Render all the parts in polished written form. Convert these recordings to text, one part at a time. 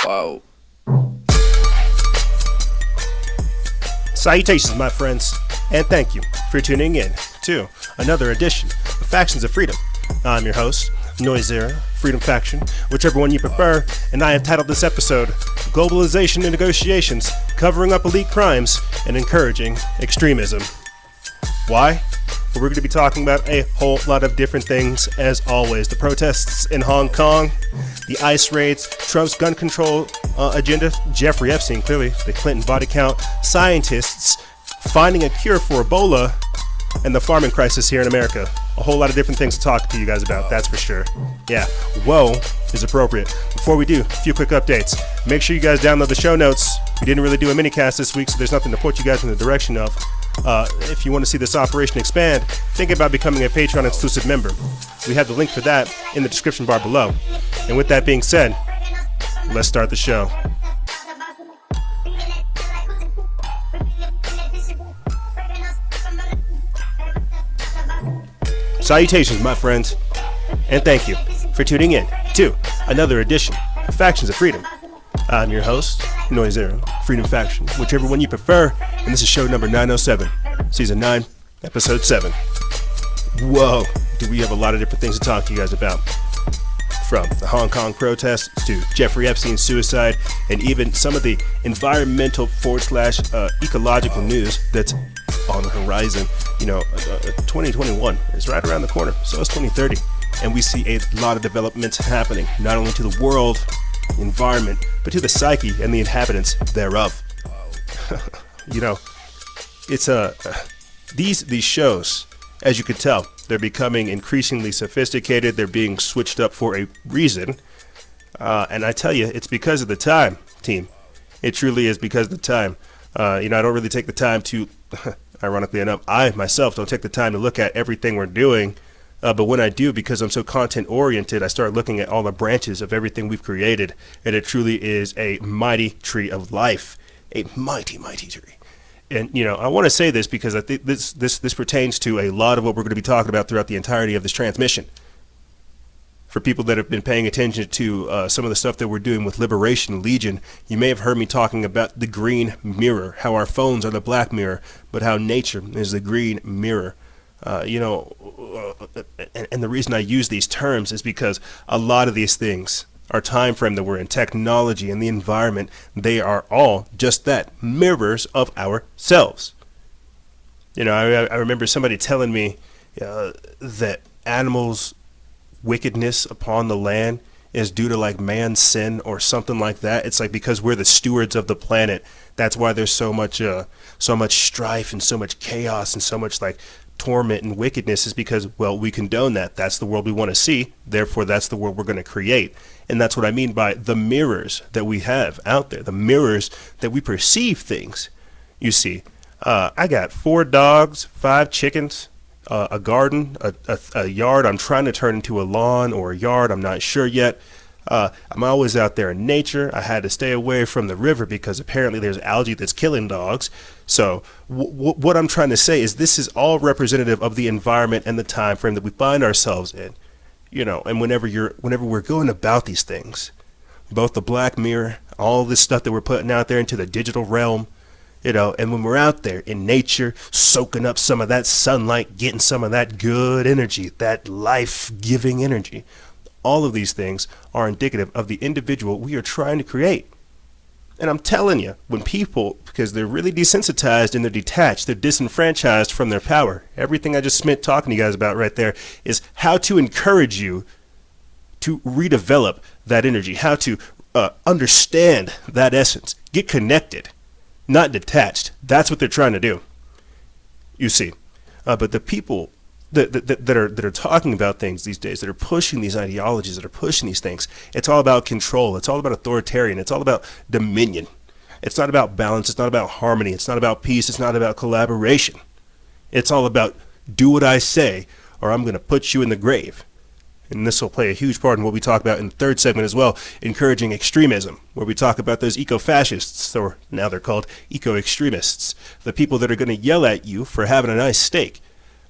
Wow. Salutations, my friends, and thank you for tuning in to another edition of Factions of Freedom. I'm your host, Noisera, Freedom Faction, whichever one you prefer, and I have titled this episode, Globalization and Negotiations, Covering Up Elite Crimes and Encouraging Extremism. Why? Well, we're going to be talking about a whole lot of different things, as always. The protests in Hong Kong, the ICE raids, Trump's gun control agenda, Jeffrey Epstein, clearly, the Clinton body count, scientists finding a cure for Ebola, and the farming crisis here in America. A whole lot of different things to talk to you guys about, that's for sure. Yeah, whoa is appropriate. Before we do, a few quick updates. Make sure you guys download the show notes. We didn't really do a mini-cast this week, so there's nothing to point you guys in the direction of. If you want to see this operation expand, think about becoming a Patreon exclusive member. We have the link for that in the description bar below. And with that being said, let's start the show. Salutations, my friends, and thank you for tuning in to another edition of Factions of Freedom. I'm your host, Noisera, Freedom Faction, whichever one you prefer, and this is show number 907, season 9, episode 7. Whoa, do we have a lot of different things to talk to you guys about. From the Hong Kong protests to Jeffrey Epstein's suicide, and even some of the environmental / ecological news that's on the horizon. 2021 is right around the corner, so is 2030, and we see a lot of developments happening, not only to the world, environment, but to the psyche and the inhabitants thereof. It's these shows, as you can tell, they're becoming increasingly sophisticated. They're being switched up for a reason, and I tell you, it's because of the time, team. It truly is because of the time. I don't really take the time to, ironically enough, I myself don't take the time to look at everything we're doing. But when I do, because I'm so content-oriented, I start looking at all the branches of everything we've created, and it truly is a mighty tree of life, a mighty, mighty tree. And, I want to say this because I think this pertains to a lot of what we're going to be talking about throughout the entirety of this transmission. For people that have been paying attention to some of the stuff that we're doing with Liberation Legion, you may have heard me talking about the green mirror, how our phones are the black mirror, but how nature is the green mirror. And the reason I use these terms is because a lot of these things, our time frame that we're in, technology and the environment, they are all just that, mirrors of ourselves. I remember somebody telling me that animals' wickedness upon the land is due to like man's sin or something like that. It's like because we're the stewards of the planet, that's why there's so much strife and so much chaos and so much like torment and wickedness, is because, well, we condone that. That's the world we want to see. Therefore, that's the world we're going to create. And that's what I mean by the mirrors that we have out there, the mirrors that we perceive things. You see, I got 4 dogs, 5 chickens, a garden, a yard I'm trying to turn into a lawn or a yard. I'm not sure yet. I'm always out there in nature. I had to stay away from the river because apparently there's algae that's killing dogs. So what I'm trying to say is this is all representative of the environment and the time frame that we find ourselves in. And whenever we're going about these things, both the black mirror, all this stuff that we're putting out there into the digital realm, and when we're out there in nature, soaking up some of that sunlight, getting some of that good energy, that life-giving energy, all of these things are indicative of the individual we are trying to create. And I'm telling you, when people, because they're really desensitized and they're detached, they're disenfranchised from their power. Everything I just spent talking to you guys about right there is how to encourage you to redevelop that energy, how to understand that essence, get connected, not detached. That's what they're trying to do. You see, but the people that are talking about things these days, that are pushing these ideologies, that are pushing these things, it's all about control. It's all about authoritarian. It's all about dominion. It's not about balance. It's not about harmony. It's not about peace. It's not about collaboration. It's all about do what I say or I'm going to put you in the grave. And this will play a huge part in what we talk about in the third segment as well, encouraging extremism, where we talk about those eco-fascists, or now they're called eco-extremists, the people that are going to yell at you for having a nice steak.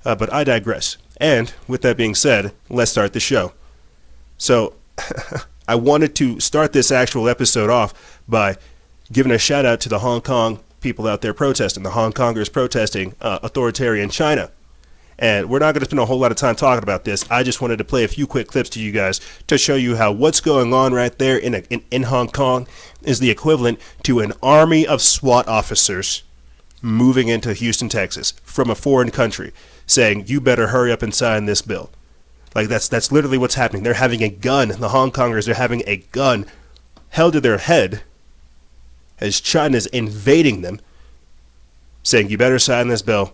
But I digress. And with that being said, let's start the show. So I wanted to start this actual episode off by giving a shout out to the Hong Kong people out there protesting, the Hong Kongers protesting authoritarian China. And we're not going to spend a whole lot of time talking about this. I just wanted to play a few quick clips to you guys to show you how what's going on right there in Hong Kong is the equivalent to an army of SWAT officers moving into Houston, Texas from a foreign country saying, you better hurry up and sign this bill. Like that's literally what's happening. They're having a gun. The Hong Kongers are having a gun held to their head as China's invading them, saying, you better sign this bill,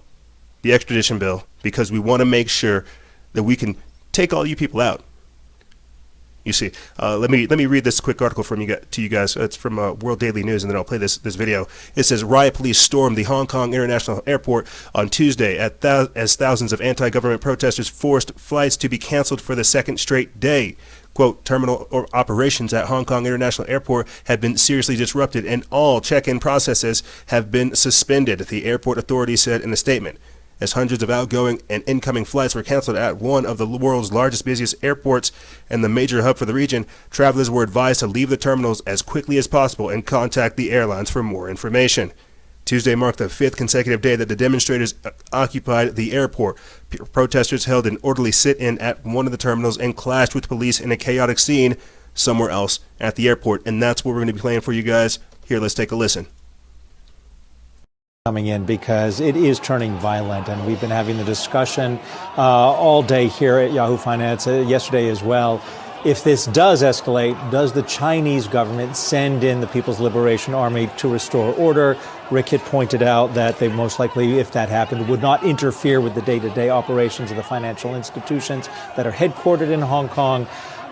the extradition bill, because we want to make sure that we can take all you people out. You see, let me read this quick article to you guys. It's from World Daily News, and then I'll play this video. It says, riot police stormed the Hong Kong International Airport on Tuesday as thousands of anti-government protesters forced flights to be canceled for the second straight day. Quote, terminal operations at Hong Kong International Airport have been seriously disrupted and all check-in processes have been suspended, the airport authorities said in a statement. As hundreds of outgoing and incoming flights were canceled at one of the world's largest, busiest airports and the major hub for the region, travelers were advised to leave the terminals as quickly as possible and contact the airlines for more information. Tuesday marked the fifth consecutive day that the demonstrators occupied the airport. Protesters held an orderly sit-in at one of the terminals and clashed with police in a chaotic scene somewhere else at the airport. And that's what we're going to be playing for you guys. Here, let's take a listen. Coming in because it is turning violent, and we've been having the discussion all day here at Yahoo Finance, yesterday as well. If this does escalate, does the Chinese government send in the People's Liberation Army to restore order? Rick had pointed out that they most likely, if that happened, would not interfere with the day-to-day operations of the financial institutions that are headquartered in Hong Kong.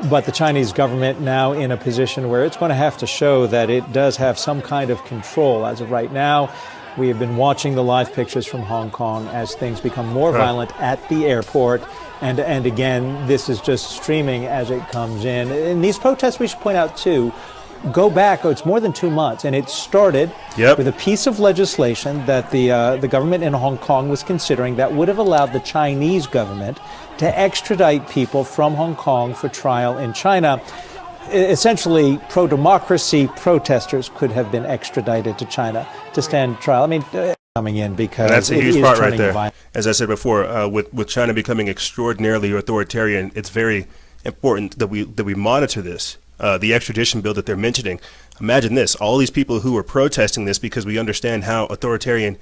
But the Chinese government now in a position where it's going to have to show that it does have some kind of control. As of right now, we have been watching the live pictures from Hong Kong as things become more violent at the airport. And again, this is just streaming as it comes in. And these protests, we should point out, too, go back, it's more than 2 months. And it started with a piece of legislation that the government in Hong Kong was considering that would have allowed the Chinese government to extradite people from Hong Kong for trial in China. Essentially, pro-democracy protesters could have been extradited to China to stand trial. I mean, coming in because that's a huge part right there. As I said before, with China becoming extraordinarily authoritarian, it's very important that we monitor this. The extradition bill that they're mentioning. Imagine this: all these people who are protesting this because we understand how authoritarian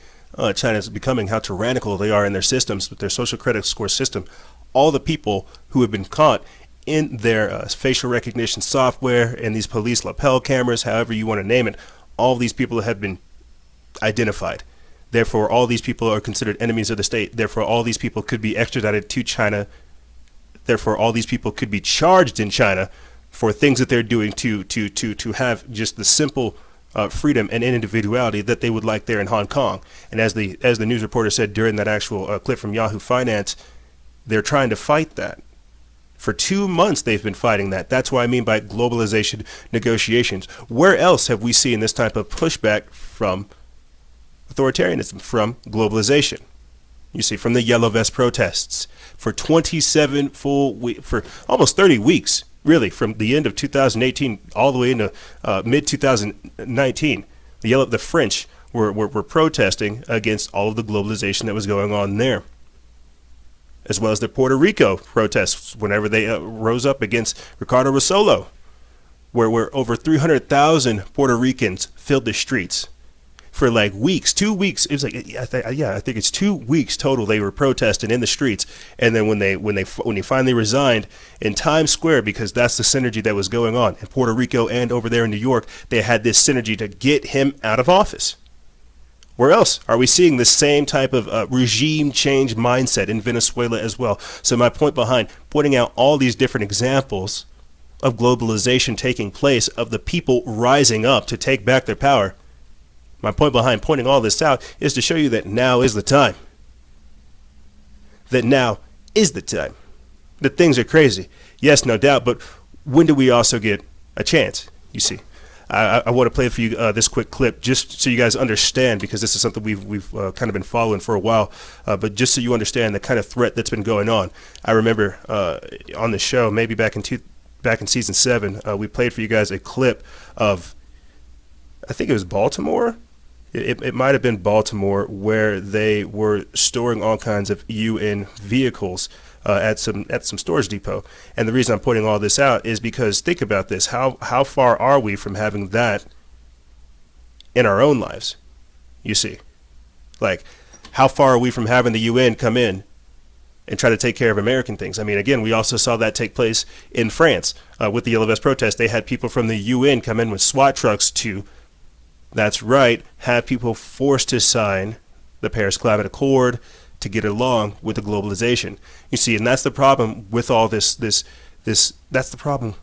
China is becoming, how tyrannical they are in their systems, with their social credit score system. All the people who have been caught in their facial recognition software and these police lapel cameras, however you want to name it, all these people have been identified. Therefore, all these people are considered enemies of the state. Therefore, all these people could be extradited to China. Therefore, all these people could be charged in China for things that they're doing to have just the simple freedom and individuality that they would like there in Hong Kong. And as the news reporter said during that actual clip from Yahoo Finance, they're trying to fight that. For 2 months, they've been fighting that. That's what I mean by globalization negotiations. Where else have we seen this type of pushback from authoritarianism, from globalization? You see, from the Yellow Vest protests for 27 full weeks, for almost 30 weeks, really, from the end of 2018 all the way into mid-2019. The French were protesting against all of the globalization that was going on there, as well as the Puerto Rico protests whenever they rose up against Ricardo Rosolo, where over 300,000 Puerto Ricans filled the streets for like weeks, 2 weeks. It was like, I think it's 2 weeks total they were protesting in the streets. And then when he finally resigned in Times Square, because that's the synergy that was going on in Puerto Rico and over there in New York, they had this synergy to get him out of office. Where else are we seeing the same type of regime change mindset in Venezuela as well? So my point behind pointing out all these different examples of globalization taking place, of the people rising up to take back their power, my point behind pointing all this out is to show you that now is the time. That now is the time. That things are crazy. Yes, no doubt, but when do we also get a chance, you see? I want to play for you this quick clip just so you guys understand, because this is something we've kind of been following for a while, but just so you understand the kind of threat that's been going on. I remember on the show, maybe back in back in season 7, we played for you guys a clip of, I think it was Baltimore. It might have been Baltimore, where they were storing all kinds of UN vehicles at some storage depot. And the reason I'm pointing all this out is because think about this: how far are we from having that in our own lives? You see, like, how far are we from having the UN come in and try to take care of American things? I mean, again, we also saw that take place in France with the Yellow Vest protest. They had people from the UN come in with SWAT trucks to, that's right, have people forced to sign the Paris Climate Accord to get along with the globalization. You see, and that's the problem with all this. That's the problem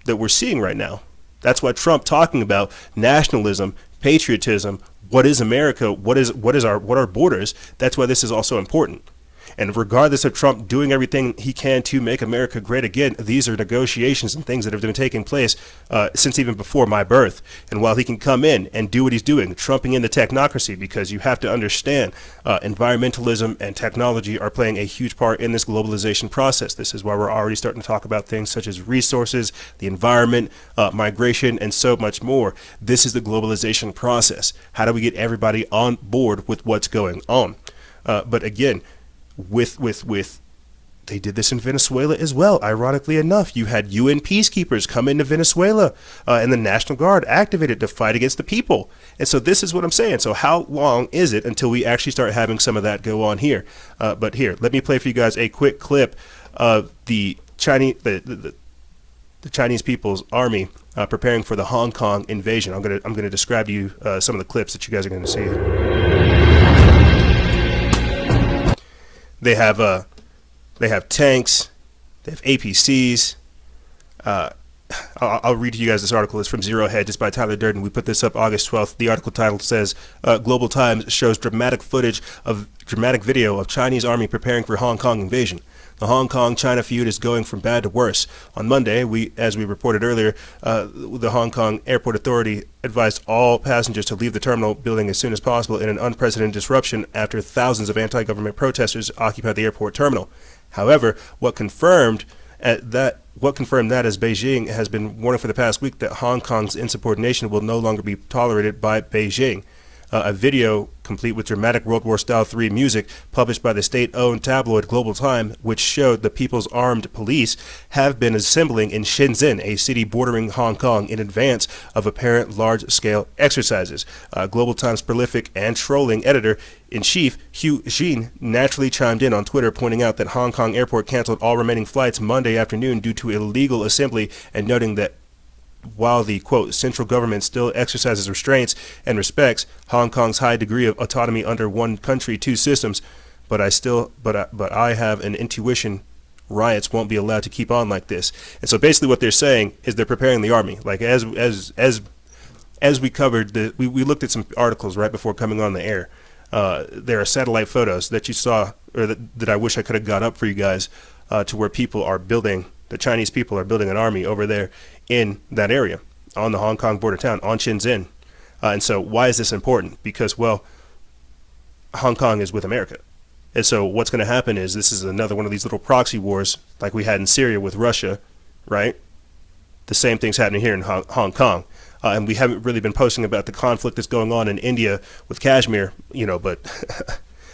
that we're seeing right now. That's why Trump talking about nationalism, patriotism, what is America, what are borders. That's why this is also important. And regardless of Trump doing everything he can to make America great again, these are negotiations and things that have been taking place since even before my birth. And while he can come in and do what he's doing, trumping in the technocracy, because you have to understand environmentalism and technology are playing a huge part in this globalization process. This is why we're already starting to talk about things such as resources, the environment, migration, and so much more. This is the globalization process. How do we get everybody on board with what's going on? But again, they did this in Venezuela as well. Ironically enough, you had UN peacekeepers come into Venezuela and the National Guard activated to fight against the people. And so this is what I'm saying. So how long is it until we actually start having some of that go on here? But here, let me play for you guys a quick clip of the Chinese People's Army preparing for the Hong Kong invasion. I'm gonna describe to you some of the clips that you guys are going to see. They have tanks, they have APCs. I'll read to you guys this article. It's from Zero Hedge. It's by Tyler Durden. We put this up August 12th. The article title says, Global Times shows dramatic video of Chinese army preparing for Hong Kong invasion. The Hong Kong-China feud is going from bad to worse. On Monday, as we reported earlier, the Hong Kong Airport Authority advised all passengers to leave the terminal building as soon as possible in an unprecedented disruption after thousands of anti-government protesters occupied the airport terminal. However, what confirmed that is Beijing has been warning for the past week that Hong Kong's insubordination will no longer be tolerated by Beijing. A video complete with dramatic World War Style 3 music published by the state-owned tabloid Global Time, which showed the People's Armed Police have been assembling in Shenzhen, a city bordering Hong Kong, in advance of apparent large-scale exercises. Global Time's prolific and trolling editor-in-chief, Hugh Jean, naturally chimed in on Twitter, pointing out that Hong Kong Airport canceled all remaining flights Monday afternoon due to illegal assembly, and noting that while the, quote, central government still exercises restraints and respects Hong Kong's high degree of autonomy under one country, two systems, but I have an intuition riots won't be allowed to keep on like this. And so basically what they're saying is they're preparing the army. Like as we covered, we looked at some articles right before coming on the air. There are satellite photos that you saw, or that I wish I could have got up for you guys, to where people are building. The Chinese people are building an army over there in that area on the Hong Kong border town, on Shenzhen. And so why is this important? Because, well, Hong Kong is with America. And so what's going to happen is this is another one of these little proxy wars like we had in Syria with Russia, right? The same thing's happening here in Hong Kong. And we haven't really been posting about the conflict that's going on in India with Kashmir, but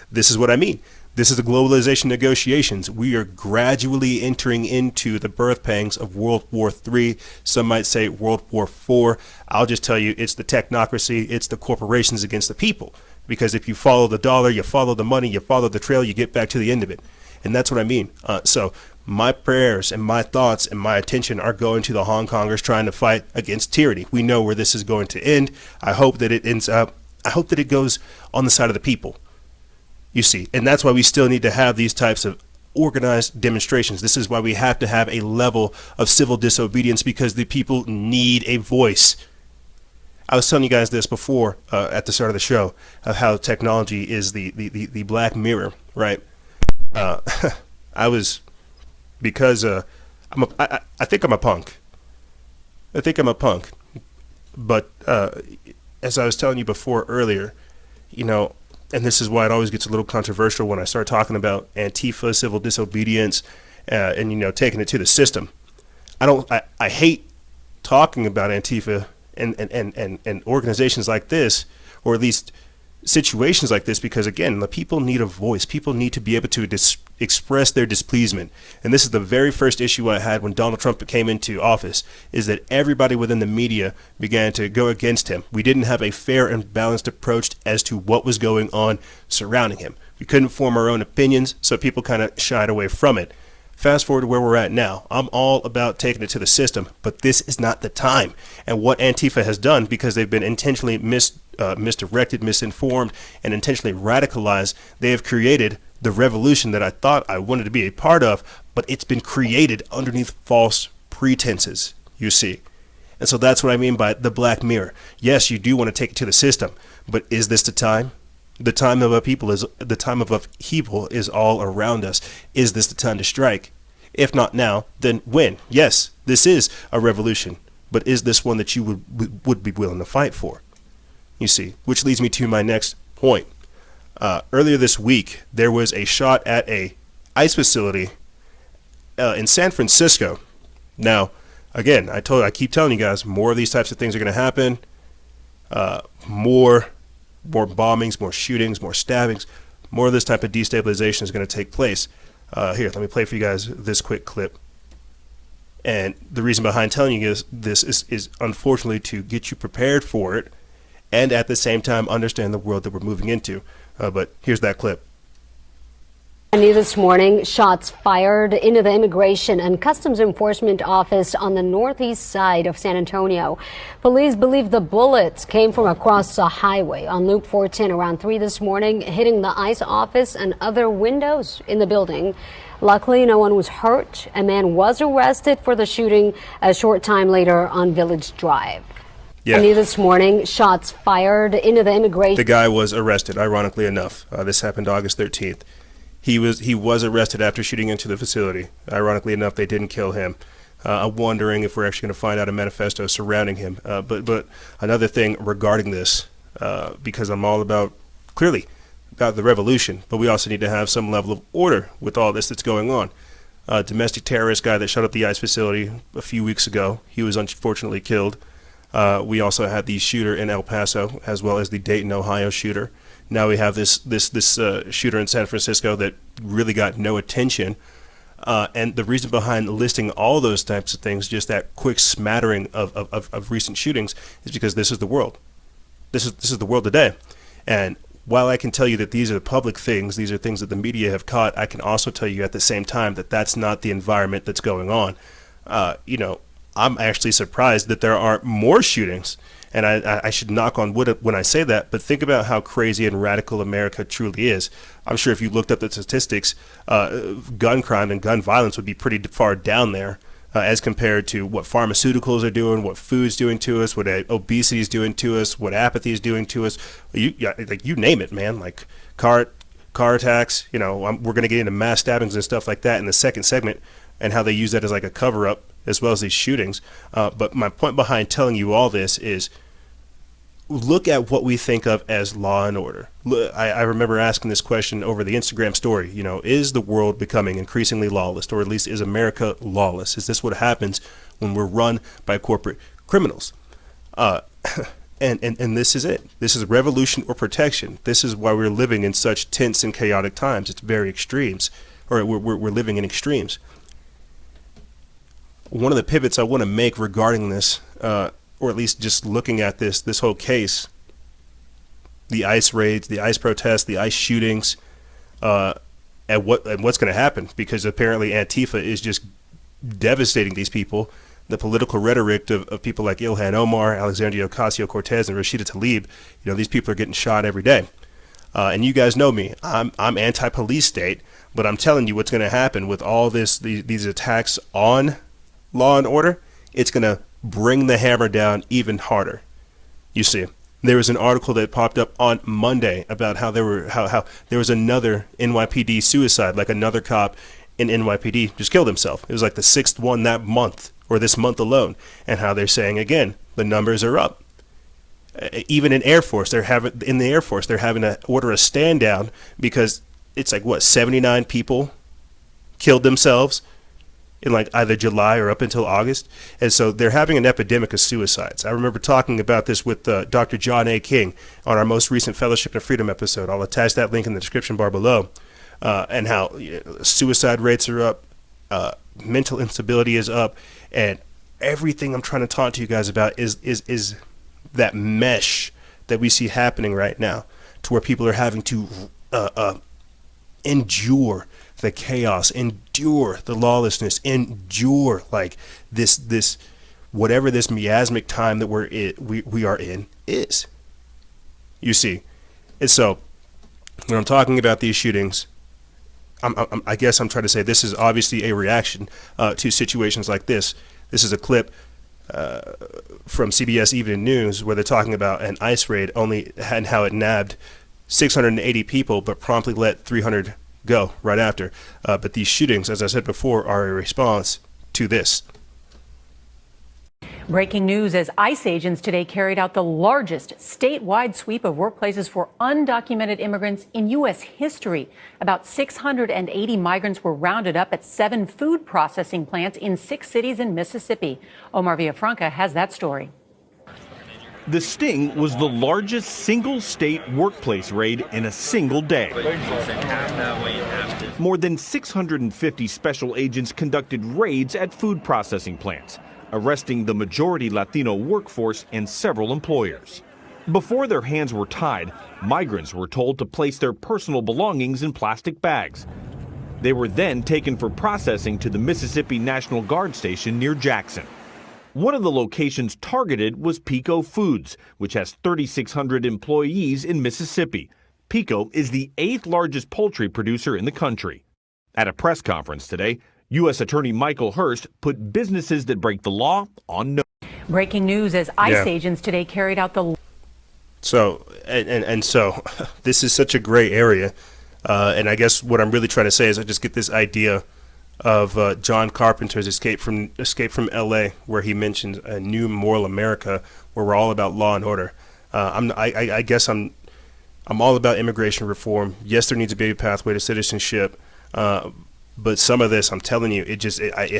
this is what I mean. This is the globalization negotiations. We are gradually entering into the birth pangs of World War III. Some might say World War IV. I'll just tell you, it's the technocracy. It's the corporations against the people. Because if you follow the dollar, you follow the money, you follow the trail, you get back to the end of it. And that's what I mean. So my prayers and my thoughts and my attention are going to the Hong Kongers trying to fight against tyranny. We know where this is going to end. I hope that it goes on the side of the people. You see, and that's why we still need to have these types of organized demonstrations. This is why we have to have a level of civil disobedience, because the people need a voice. I was telling you guys this before at the start of the show, of how technology is the black mirror, right? I think I'm a punk. But as I was telling you before earlier, and this is why it always gets a little controversial when I start talking about Antifa, civil disobedience, and taking it to the system. I hate talking about Antifa and organizations like this, or at least situations like this, because again, the people need a voice. People need to be able to express their displeasement. And this is the very first issue I had when Donald Trump came into office, is that everybody within the media began to go against him. We didn't have a fair and balanced approach as to what was going on surrounding him. We couldn't form our own opinions, so people kind of shied away from it. Fast forward to where we're at now. I'm all about taking it to the system, but this is not the time. And what Antifa has done, because they've been intentionally misdirected, misinformed, and intentionally radicalized, they have created the revolution that I thought I wanted to be a part of, but it's been created underneath false pretenses, you see. And so that's what I mean by the Black Mirror. Yes, you do want to take it to the system, but is this the time? The time of upheaval is all around us. Is this the time to strike? If not now, then when? Yes, this is a revolution, but is this one that you would be willing to fight for? You see, which leads me to my next point. Earlier this week, there was a shot at a ICE facility in San Francisco. Now, again, I keep telling you guys, more of these types of things are going to happen. More bombings, more shootings, more stabbings, more of this type of destabilization is going to take place. Here, let me play for you guys this quick clip. And the reason behind telling you this is unfortunately to get you prepared for it, and at the same time understand the world that we're moving into. But here's that clip. This morning, shots fired into the Immigration and Customs Enforcement office on the northeast side of San Antonio. Police believe the bullets came from across the highway on Loop 410 around 3 this morning, hitting the ICE office and other windows in the building. Luckily, no one was hurt. A man was arrested for the shooting a short time later on Village Drive. Yeah. This morning, shots fired into the Immigration. The guy was arrested, ironically enough. This happened August 13th. He was arrested after shooting into the facility. Ironically enough, they didn't kill him. I'm wondering if we're actually going to find out a manifesto surrounding him. But another thing regarding this, because I'm all about, clearly, about the revolution, but we also need to have some level of order with all this that's going on. Domestic terrorist guy that shot up the ICE facility a few weeks ago, he was unfortunately killed. We also had the shooter in El Paso, as well as the Dayton, Ohio shooter. Now we have this shooter in San Francisco that really got no attention. And the reason behind listing all those types of things, just that quick smattering of recent shootings, is because this is the world. This is the world today. And while I can tell you that these are public things, these are things that the media have caught, I can also tell you at the same time that that's not the environment that's going on. I'm actually surprised that there aren't more shootings. And I should knock on wood when I say that, but think about how crazy and radical America truly is. I'm sure if you looked up the statistics, gun crime and gun violence would be pretty far down there as compared to what pharmaceuticals are doing, what food's doing to us, what obesity is doing to us, what apathy is doing to us. You name it, man. Like car attacks. We're going to get into mass stabbings and stuff like that in the second segment, and how they use that as like a cover-up, as well as these shootings. But my point behind telling you all this is, look at what we think of as law and order. I remember asking this question over the Instagram story. Is the world becoming increasingly lawless, or at least is America lawless? Is this what happens when we're run by corporate criminals? And this is it. This is revolution or protection. This is why we're living in such tense and chaotic times. It's very extremes, or we're living in extremes. One of the pivots I want to make regarding this, or at least just looking at this whole case, the ICE raids, the ICE protests, the ICE shootings, and what's going to happen, because apparently Antifa is just devastating these people. The political rhetoric of people like Ilhan Omar, Alexandria Ocasio-Cortez, and Rashida Tlaib, these people are getting shot every day. And you guys know me. I'm anti-police state, but I'm telling you what's going to happen with all these attacks on law and order. It's going to bring the hammer down even harder. You see, there was an article that popped up on Monday about how there was another NYPD suicide, like another cop in NYPD just killed himself. It was like the 6th one that month, or this month alone, and how they're saying again the numbers are up. Even in Air Force, they're having to order a stand down because it's like 79 people killed themselves in like either July or up until August. And so they're having an epidemic of suicides. I remember talking about this with Dr. John A. King on our most recent Fellowship and Freedom episode. I'll attach that link in the description bar below. And how suicide rates are up, mental instability is up, and everything I'm trying to talk to you guys about is that mesh that we see happening right now, to where people are having to endure the chaos, endure the lawlessness, endure like this whatever this miasmic time that we are in is. You see, and so when I'm talking about these shootings, I guess I'm trying to say this is obviously a reaction to situations like this. This is a clip from CBS Evening News where they're talking about an ICE raid and how it nabbed 680 people, but promptly let 300 go right after. But these shootings, as I said before, are a response to this. Breaking news as ICE agents today carried out the largest statewide sweep of workplaces for undocumented immigrants in U.S. history. About 680 migrants were rounded up at 7 food processing plants in 6 cities in Mississippi. Omar Villafranca has that story. The sting was the largest single state workplace raid in a single day. More than 650 special agents conducted raids at food processing plants, arresting the majority Latino workforce and several employers. Before their hands were tied, migrants were told to place their personal belongings in plastic bags. They were then taken for processing to the Mississippi National Guard station near Jackson. One of the locations targeted was Pico Foods, which has 3,600 employees in Mississippi. Pico is the 8th largest poultry producer in the country. At a press conference today, U.S. Attorney Michael Hurst put businesses that break the law on notice. Breaking news as ICE agents today carried out the... So, and so, this is such a gray area. And I guess what I'm really trying to say is I just get this idea of John Carpenter's Escape from L.A., where he mentioned a new moral America, where we're all about law and order. I guess I'm all about immigration reform. Yes, there needs to be a pathway to citizenship, but some of this, I'm telling you, it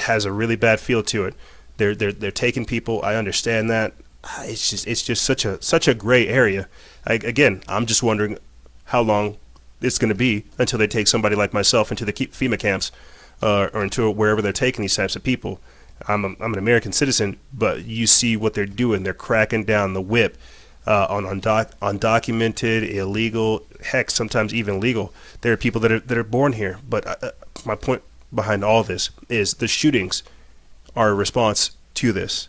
has a really bad feel to it. They're taking people. I understand that. It's just such a gray area. Again, I'm just wondering how long it's going to be until they take somebody like myself into the FEMA camps. Or into wherever they're taking these types of people. I'm an American citizen, but you see what they're doing. They're cracking down the whip on undocumented, illegal, heck, sometimes even legal. There are people that are born here. But my point behind all this is the shootings are a response to this.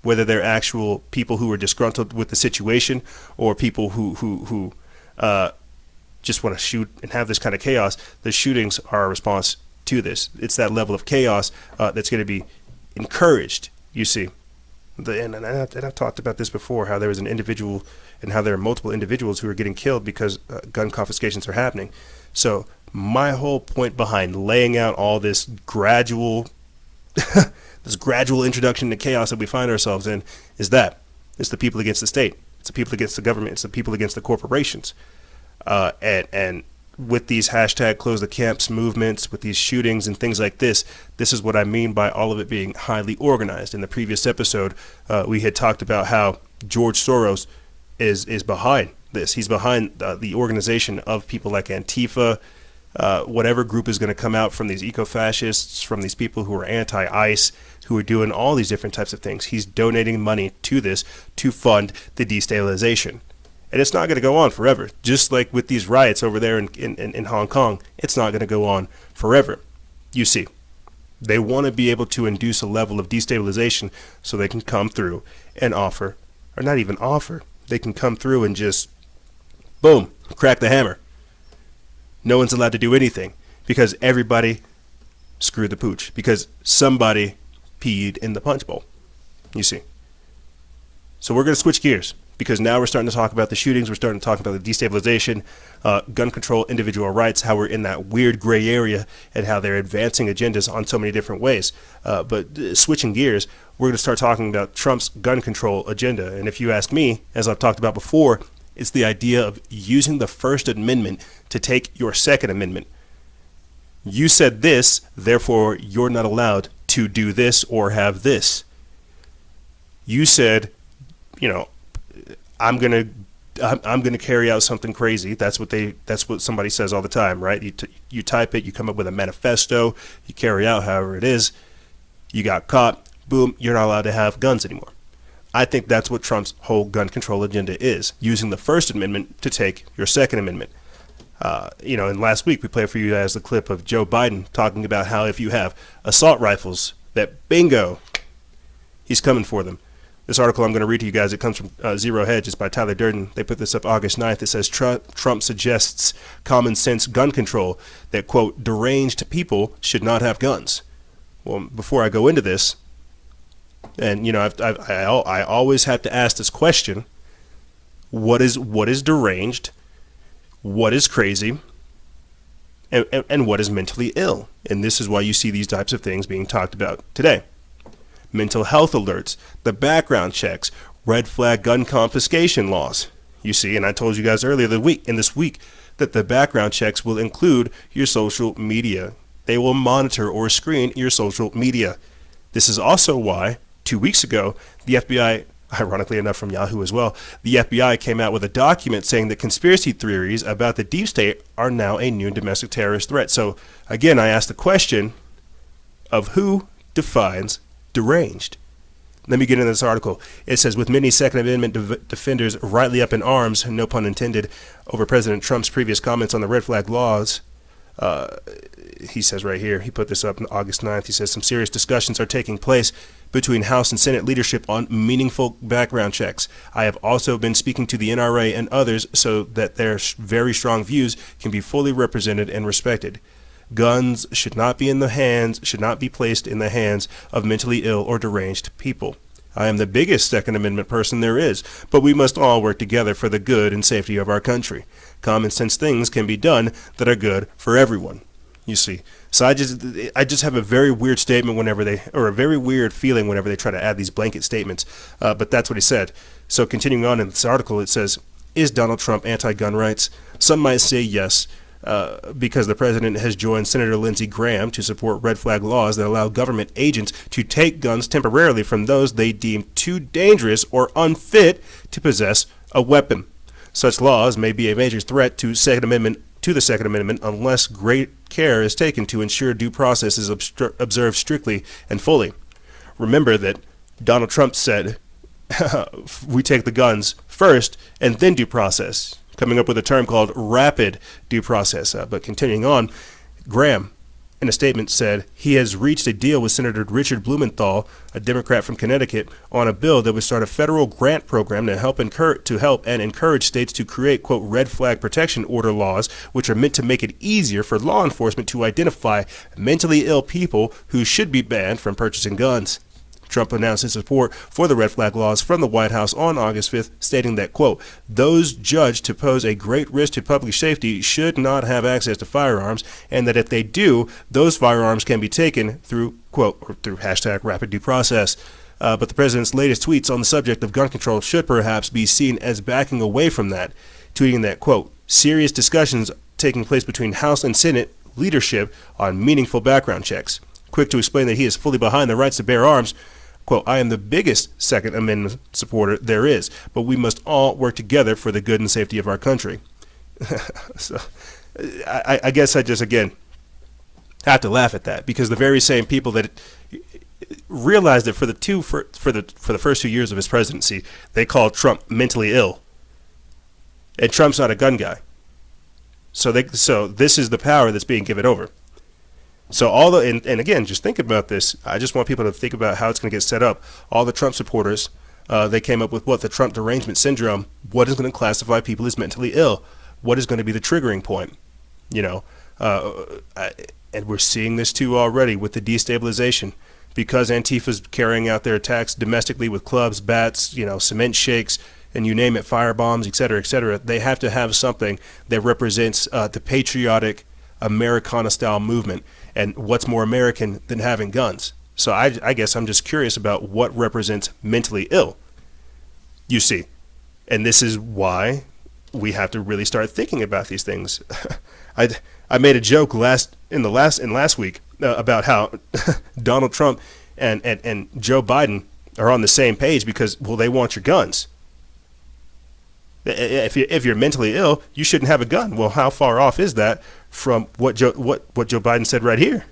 Whether they're actual people who are disgruntled with the situation or people who just want to shoot and have this kind of chaos, the shootings are a response to this. It's that level of chaos that's going to be encouraged, you see. And I've talked about this before, how there was an individual and how there are multiple individuals who are getting killed because gun confiscations are happening. So my whole point behind laying out all this gradual introduction to chaos that we find ourselves in is that it's the people against the state. It's the people against the government. It's the people against the corporations. And with these hashtag close the camps movements, with these shootings and things like this is what I mean by all of it being highly organized. In the previous episode, we had talked about how George Soros is behind this. He's behind the organization of people like Antifa, whatever group is going to come out from these eco-fascists, from these people who are anti-ICE, who are doing all these different types of things. He's donating money to this to fund the destabilization. And it's not going to go on forever. Just like with these riots over there in Hong Kong, it's not going to go on forever. You see, they want to be able to induce a level of destabilization so they can come through and offer, or not even offer, they can come through and just, boom, crack the hammer. No one's allowed to do anything because everybody screwed the pooch, because somebody peed in the punch bowl, you see. So we're going to switch gears, because now we're starting to talk about the shootings, we're starting to talk about the destabilization, gun control, individual rights, how we're in that weird gray area, and how they're advancing agendas on so many different ways. But switching gears, we're going to start talking about Trump's gun control agenda. And if you ask me, as I've talked about before, it's the idea of using the First Amendment to take your Second Amendment. You said this, therefore you're not allowed to do this or have this. You said, you know, I'm gonna carry out something crazy. That's what somebody says all the time, right? You type it, you come up with a manifesto, you carry out however it is. You got caught, boom, you're not allowed to have guns anymore. I think that's what Trump's whole gun control agenda is, using the First Amendment to take your Second Amendment. And last week we played for you guys the clip of Joe Biden talking about how if you have assault rifles, that bingo, he's coming for them. This article I'm going to read to you guys, it comes from Zero Hedge. It's by Tyler Durden. They put this up August 9th. It says Trump suggests common sense gun control that, quote, deranged people should not have guns. Well, before I go into this, and, you know, I always have to ask this question, what is deranged, what is crazy, and what is mentally ill? And this is why you see these types of things being talked about today. Mental health alerts, the background checks, red flag gun confiscation laws. You see, and I told you guys earlier this week that the background checks will include your social media. They will monitor or screen your social media. This is also why 2 weeks ago, the FBI, ironically enough from Yahoo as well, the FBI came out with a document saying that conspiracy theories about the deep state are now a new domestic terrorist threat. So again, I ask the question of who defines deranged. Let me get into this article. It says, with many Second Amendment defenders rightly up in arms, no pun intended, over President Trump's previous comments on the red flag laws, he says right here, he put this up on August 9th, he says some serious discussions are taking place between House and Senate leadership on meaningful background checks. I have also been speaking to the NRA and others so that their very strong views can be fully represented and respected. Guns should not be placed in the hands of mentally ill or deranged people. I am the biggest Second Amendment person there is, but we must all work together for the good and safety of our country. Common sense things can be done that are good for everyone. You see, so I just have a very weird statement a very weird feeling whenever they try to add these blanket statements. But that's what he said. So continuing on in this article, it says, is Donald Trump anti-gun rights? Some might say yes. Because the president has joined Senator Lindsey Graham to support red flag laws that allow government agents to take guns temporarily from those they deem too dangerous or unfit to possess a weapon. Such laws may be a major threat to the Second Amendment unless great care is taken to ensure due process is observed strictly and fully. Remember that Donald Trump said, we take the guns first and then due process, coming up with a term called rapid due process. But continuing on, Graham, in a statement, said he has reached a deal with Senator Richard Blumenthal, a Democrat from Connecticut, on a bill that would start a federal grant program to help and encourage states to create, quote, red flag protection order laws, which are meant to make it easier for law enforcement to identify mentally ill people who should be banned from purchasing guns. Trump announced his support for the red flag laws from the White House on August 5th, stating that, quote, those judged to pose a great risk to public safety should not have access to firearms, and that if they do, those firearms can be taken through, quote, or through hashtag rapid due process. But the president's latest tweets on the subject of gun control should perhaps be seen as backing away from that, tweeting that, quote, serious discussions taking place between House and Senate leadership on meaningful background checks. Quick to explain that he is fully behind the rights to bear arms. Quote, I am the biggest Second Amendment supporter there is, but we must all work together for the good and safety of our country. So I guess I just, again, have to laugh at that, because the very same people that realized that for the first 2 years of his presidency, they called Trump mentally ill. And Trump's not a gun guy. So this is the power that's being given over. So and again, just think about this. I just want people to think about how it's going to get set up. All the Trump supporters, they came up with the Trump derangement syndrome. What is going to classify people as mentally ill? What is going to be the triggering point? You know, and we're seeing this too already with the destabilization, because Antifa's carrying out their attacks domestically with clubs, bats, cement shakes, and you name it, firebombs, et cetera, et cetera. They have to have something that represents the patriotic Americana-style movement. And what's more American than having guns? So I guess I'm just curious about what represents mentally ill, you see. And this is why we have to really start thinking about these things. I made a joke last week about how Donald Trump and Joe Biden are on the same page because, well, they want your guns. If you're mentally ill, you shouldn't have a gun. Well, how far off is that from what Joe Biden said right here?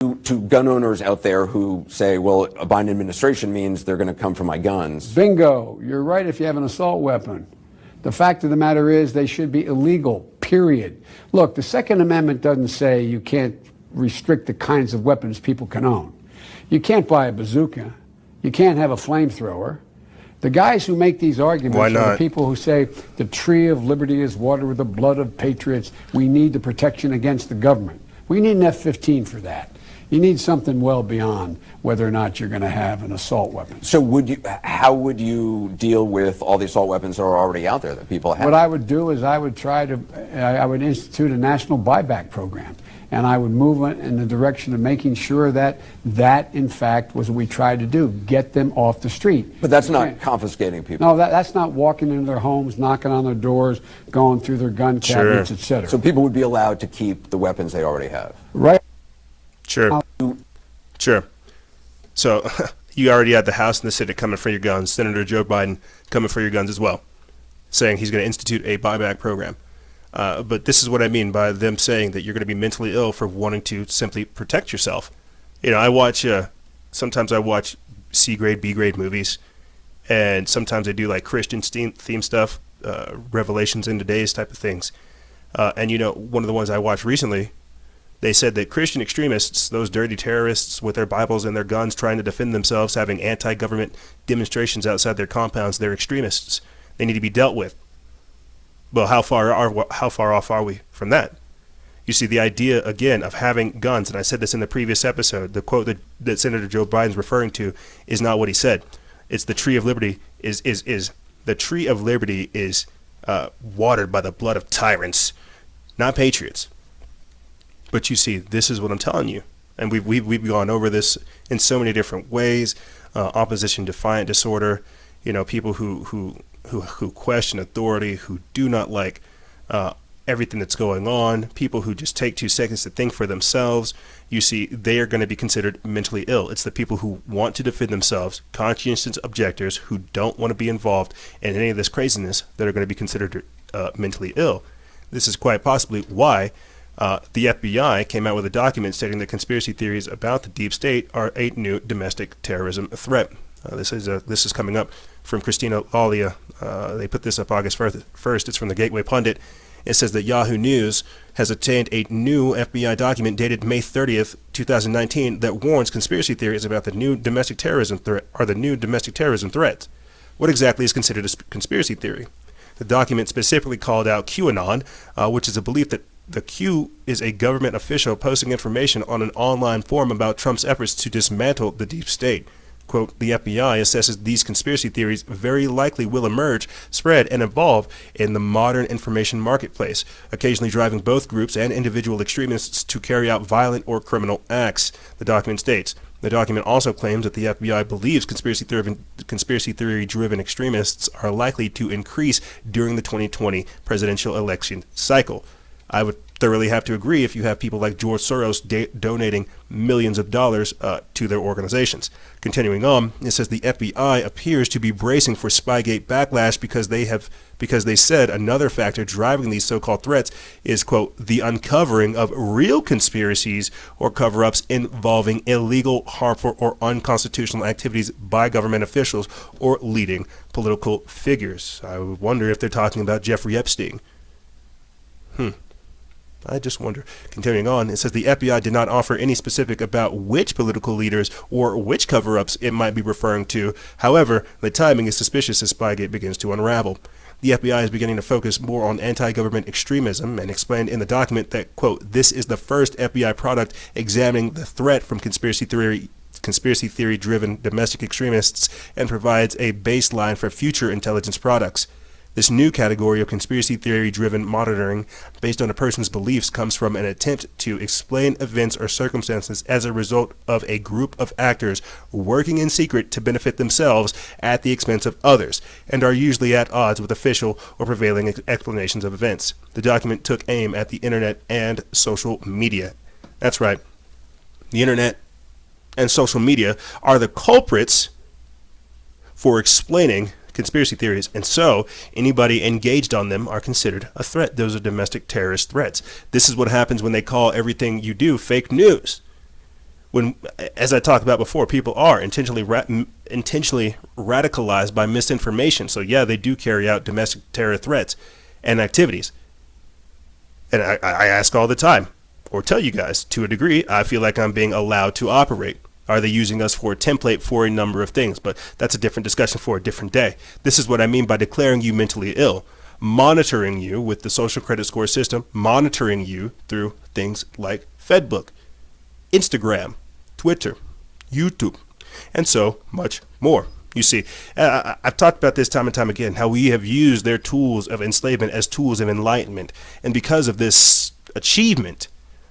To gun owners out there who say, well, a Biden administration means they're going to come for my guns. Bingo. You're right if you have an assault weapon. The fact of the matter is they should be illegal, period. Look, the Second Amendment doesn't say you can't restrict the kinds of weapons people can own. You can't buy a bazooka. You can't have a flamethrower. The guys who make these arguments are the people who say the tree of liberty is watered with the blood of patriots. We need the protection against the government. We need an F-15 for that. You need something well beyond whether or not you're going to have an assault weapon. So how would you deal with all the assault weapons that are already out there that people have? What I would do is I would institute a national buyback program. And I would move in the direction of making sure that in fact, was what we tried to do, get them off the street. But that's not confiscating people. No, that's not walking into their homes, knocking on their doors, going through their gun cabinets, et cetera. So people would be allowed to keep the weapons they already have. Right. Sure. So you already had the House and the Senate coming for your guns. Senator Joe Biden coming for your guns as well, saying he's going to institute a buyback program. But this is what I mean by them saying that you're going to be mentally ill for wanting to simply protect yourself. You know, I watch, sometimes I watch C-grade, B-grade movies, and sometimes I do like Christian theme stuff, Revelations in Today's type of things. And, you know, one of the ones I watched recently, they said that Christian extremists, those dirty terrorists with their Bibles and their guns trying to defend themselves, having anti-government demonstrations outside their compounds, they're extremists. They need to be dealt with. Well, how far off are we from that? You see, the idea, again, of having guns, and I said this in the previous episode, the quote that Senator Joe Biden's referring to is not what he said. It's the tree of liberty the tree of liberty is watered by the blood of tyrants, not patriots. But you see, this is what I'm telling you. And we've gone over this in so many different ways. Opposition defiant disorder, you know, people who question authority, who do not like everything that's going on, people who just take 2 seconds to think for themselves. You see, they are going to be considered mentally ill. It's the people who want to defend themselves, conscientious objectors who don't want to be involved in any of this craziness, that are going to be considered mentally ill. This is quite possibly why the FBI came out with a document stating that conspiracy theories about the deep state are a new domestic terrorism threat. This is coming up from Christina Lawlia. They put this up August 1st. It's from the Gateway Pundit. It says that Yahoo News has obtained a new FBI document dated May 30th, 2019 that warns conspiracy theories about the new domestic terrorism threat are the new domestic terrorism threats. What exactly is considered a conspiracy theory? The document specifically called out QAnon, which is a belief that the Q is a government official posting information on an online forum about Trump's efforts to dismantle the deep state. Quote, the FBI assesses these conspiracy theories very likely will emerge, spread, and evolve in the modern information marketplace, occasionally driving both groups and individual extremists to carry out violent or criminal acts, the document states. The document also claims that the FBI believes conspiracy theory-driven extremists are likely to increase during the 2020 presidential election cycle. I would thoroughly have to agree if you have people like George Soros donating millions of dollars to their organizations. Continuing on, it says the FBI appears to be bracing for Spygate backlash because they said another factor driving these so-called threats is, quote, the uncovering of real conspiracies or cover-ups involving illegal, harmful, or unconstitutional activities by government officials or leading political figures. I would wonder if they're talking about Jeffrey Epstein. I just wonder. Continuing on, it says the FBI did not offer any specific about which political leaders or which cover-ups it might be referring to. However, the timing is suspicious as Spygate begins to unravel. The FBI is beginning to focus more on anti-government extremism and explained in the document that, quote, this is the first FBI product examining the threat from conspiracy theory-driven domestic extremists and provides a baseline for future intelligence products. This new category of conspiracy theory-driven monitoring based on a person's beliefs comes from an attempt to explain events or circumstances as a result of a group of actors working in secret to benefit themselves at the expense of others, and are usually at odds with official or prevailing explanations of events. The document took aim at the internet and social media. That's right. The internet and social media are the culprits for explaining conspiracy theories, and so anybody engaged on them are considered a threat. Those are domestic terrorist threats. This is what happens when they call everything you do fake news. When, as I talked about before, people are intentionally radicalized by misinformation. So yeah, they do carry out domestic terror threats and activities. And I ask all the time, or tell you guys, to a degree, I feel like I'm being allowed to operate. Are they using us for a template for a number of things? But that's a different discussion for a different day. This is what I mean by declaring you mentally ill, monitoring you with the social credit score system, monitoring you through things like Fedbook, Instagram, Twitter, YouTube, and so much more. You see, I've talked about this time and time again, how we have used their tools of enslavement as tools of enlightenment. And because of this achievement,